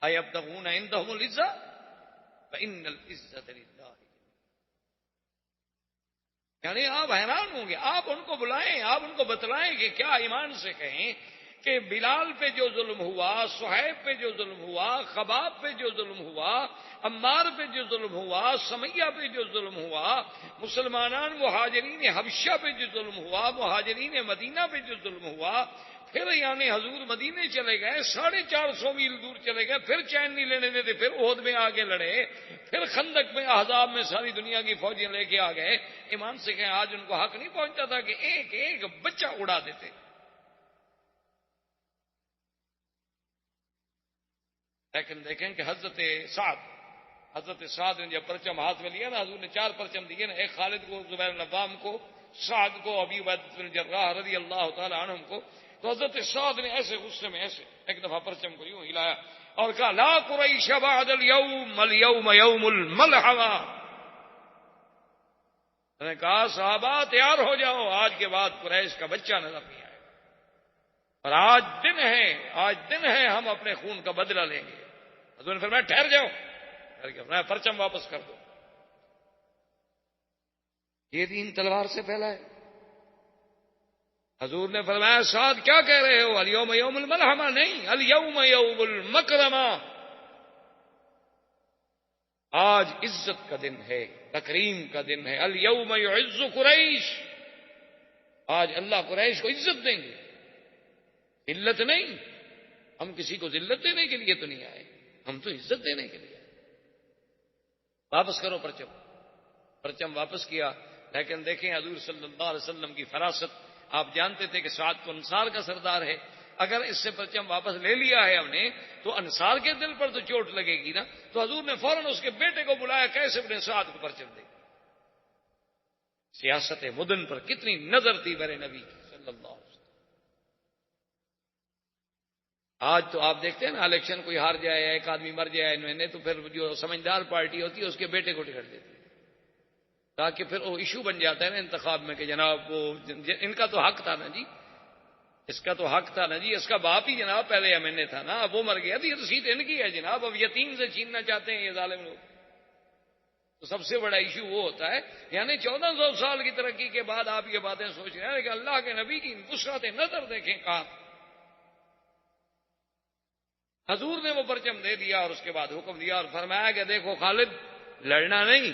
[SPEAKER 2] ایبتغون عندهم العزہ فإن العزة للہ، یعنی آپ حیران ہوں گے، آپ ان کو بلائیں، آپ ان کو بتلائیں کہ کیا ایمان سے کہیں کہ بلال پہ جو ظلم ہوا، صہیب پہ جو ظلم ہوا، خباب پہ جو ظلم ہوا، عمار پہ جو ظلم ہوا، سمیہ پہ جو ظلم ہوا، مسلمانان مہاجرین حبشہ پہ جو ظلم ہوا، مہاجرین مدینہ پہ جو ظلم ہوا، پھر یعنی حضور مدینے چلے گئے، 450 میل دور چلے گئے، پھر چین نہیں لینے دیتے، پھر احد میں آگے لڑے، پھر خندق میں احزاب میں ساری دنیا کی فوجیں لے کے آ گئے۔ ایمان سے کہیں آج ان کو حق نہیں پہنچتا تھا کہ ایک ایک بچہ اڑا دیتے؟ لیکن دیکھیں کہ حضرت سعد حضرت سعد نے جب پرچم ہاتھ میں لیا نا، حضور نے 4 پرچم دیے نا، ایک خالد کو، زبیر بن عوام کو، سعد کو، ابی عبیدہ بن جراح رضی اللہ تعالی عنہم کو. تو حضرت سعد نے ایسے غصے میں ایسے ایک دفعہ پرچم کو یوں ہلایا اور کہا لا قریش بعد اليوم اليوم یوم الملحمہ. میں نے کہا صحابہ تیار ہو جاؤ، آج کے بعد قریش کا بچہ نظر نہیں آئے گا، اور آج دن ہے ہم اپنے خون کا بدلہ لیں گے. حضور نے فرمایا ٹھہر جاؤ، میں پرچم واپس کر دو. یہ دین تلوار سے پھیلا ہے. حضور نے فرمایا سعد کیا کہہ رہے ہو؟ الیوم یوم الملحمہ نہیں، الیوم یوم المکرمہ. آج عزت کا دن ہے، تکریم کا دن ہے. الیوم یعز قریش، آج اللہ قریش کو عزت دیں گے، ذلت نہیں. ہم کسی کو ذلت دینے کے لیے تو نہیں آئے، ہم تو عزت دینے کے لیے آئے. واپس کرو پرچم واپس کیا. لیکن دیکھیں حضور صلی اللہ علیہ وسلم کی فراست. آپ جانتے تھے کہ سعد تو انصار کا سردار ہے، اگر اس سے پرچم واپس لے لیا ہے ہم نے تو انصار کے دل پر تو چوٹ لگے گی نا. تو حضور نے فوراً اس کے بیٹے کو بلایا، کیسے ابن سعد کو پرچم دے. سیاست مدن پر کتنی نظر تھی میرے نبی کی صلی اللہ علیہ وسلم. آج تو آپ دیکھتے ہیں نا، الیکشن کوئی ہار جائے، ایک آدمی مر جائے انہوں نے، تو پھر جو سمجھدار پارٹی ہوتی ہے اس کے بیٹے کو ٹکٹ دیتی ہے، تاکہ پھر وہ ایشو بن جاتا ہے نا انتخاب میں کہ جناب وہ ان کا تو حق تھا نا جی، اس کا تو حق تھا نا جی، اس کا باپ ہی جناب پہلے MNA تھا نا، اب وہ مر گیا، یہ تو سیٹ ان کی ہے جناب، اب یتیم سے چھیننا چاہتے ہیں یہ ظالم لوگ. تو سب سے بڑا ایشو وہ ہوتا ہے. یعنی 1400 سال کی ترقی کے بعد آپ یہ باتیں سوچ رہے ہیں کہ اللہ کے نبی کی وسعت نظر دیکھیں کہاں. حضور نے وہ پرچم دے دیا اور اس کے بعد حکم دیا اور فرمایا کہ دیکھو خالد، لڑنا نہیں.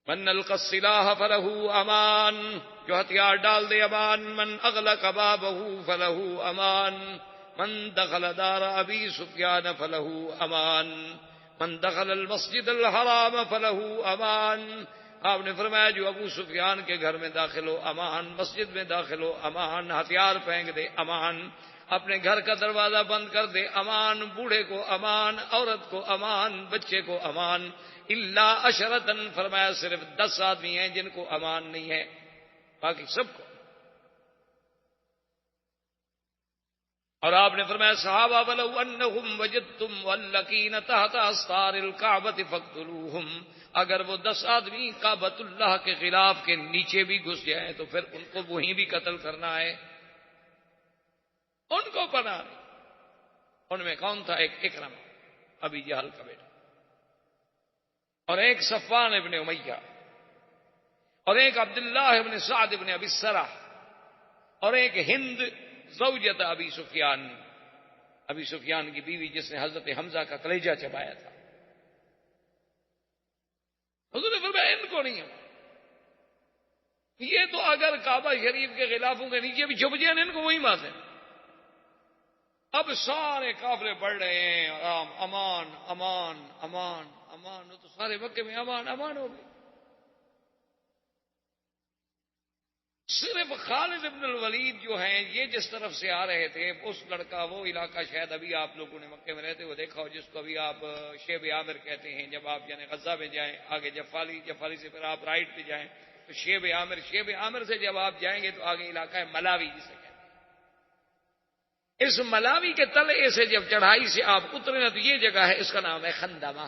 [SPEAKER 2] من القى السلاح فله امان، جو ہتھیار ڈال دے امان. من اغلق بابه فله امان، من دخل دار ابی سفیان فله امان، من دخل المسجد الحرام فله امان. آپ نے فرمایا جو ابو سفیان کے گھر میں داخل ہو امان، مسجد میں داخل ہو امان، ہتھیار پھینک دے امان، اپنے گھر کا دروازہ بند کر دے امان، بوڑھے کو امان، عورت کو امان، بچے کو امان. الا عشرتن، فرمایا صرف 10 آدمی ہیں جن کو امان نہیں ہے، باقی سب کو. اور آپ نے فرمایا صحابہ ولو انہم وجدتم واللکین تحت استار الکعبۃ فاقتلوہم، اگر وہ 10 آدمی کعبۃ اللہ کے خلاف کے نیچے بھی گھس جائیں تو پھر ان کو وہیں بھی قتل کرنا ہے، ان کو پناہ نہیں. ان میں کون تھا؟ ایک اکرم ابی جہل کا بیٹا، اور ایک صفوان ابن امیہ، اور ایک عبداللہ ابن سعد ابن ابی السرح، اور ایک ہند زوجت ابی سفیان، ابی سفیان کی بیوی جس نے حضرت حمزہ کا کلیجہ چبایا تھا. حضور نے فرمایا ان کو نہیں ہو. یہ تو اگر کعبہ شریف کے غلافوں کے نیچے بھی چھپ جائیں ان کو وہی مار دیں. اب سارے قافلے بڑھ رہے ہیں، امان امان امان امان، تو سارے مکے میں امان امان ہو گئے. صرف خالد ابن الولید جو ہیں یہ جس طرف سے آ رہے تھے، اس لڑکا وہ علاقہ شاید ابھی آپ لوگوں نے مکے میں رہتے ہوئے دیکھا ہو، جس کو ابھی آپ شیب عامر کہتے ہیں. جب آپ یعنی غزہ میں جائیں آگے جفالی سے پھر آپ رائٹ پہ جائیں تو شیب عامر سے جب آپ جائیں گے تو آگے علاقہ ہے ملاوی جسے کہتے ہیں. اس ملاوی کے تلے سے جب چڑھائی سے آپ اترے نا تو یہ جگہ ہے، اس کا نام ہے خندمہ.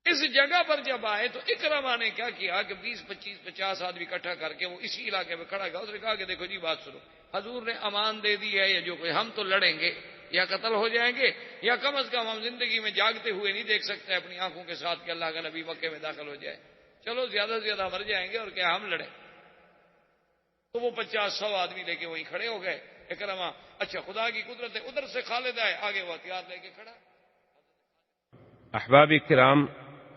[SPEAKER 2] اس جگہ پر جب آئے تو اکرما نے کیا کیا کہ 20 25 50 آدمی اکٹھا کر کے وہ اسی علاقے میں کھڑا گیا. اس نے کہا کہ دیکھو جی بات سنو، حضور نے امان دے دی ہے، یا جو کوئی ہم تو لڑیں گے یا قتل ہو جائیں گے، یا کم از کم ہم زندگی میں جاگتے ہوئے نہیں دیکھ سکتے اپنی آنکھوں کے ساتھ کہ اللہ کا نبی مکے میں داخل ہو جائے. چلو زیادہ سے زیادہ مر جائیں گے اور کیا ہم لڑیں. تو وہ 50-100 آدمی لے کے وہیں کھڑے ہو گئے. اکرما اچھا خدا کی قدرت ہے، ادھر سے خالد آئے، آگے وہ ہتھیار لے کے کھڑا.
[SPEAKER 1] احباب کرام،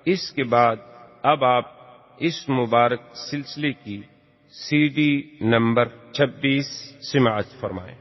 [SPEAKER 1] اس کے بعد اب آپ اس مبارک سلسلے کی CD نمبر 26 سماعت فرمائیں.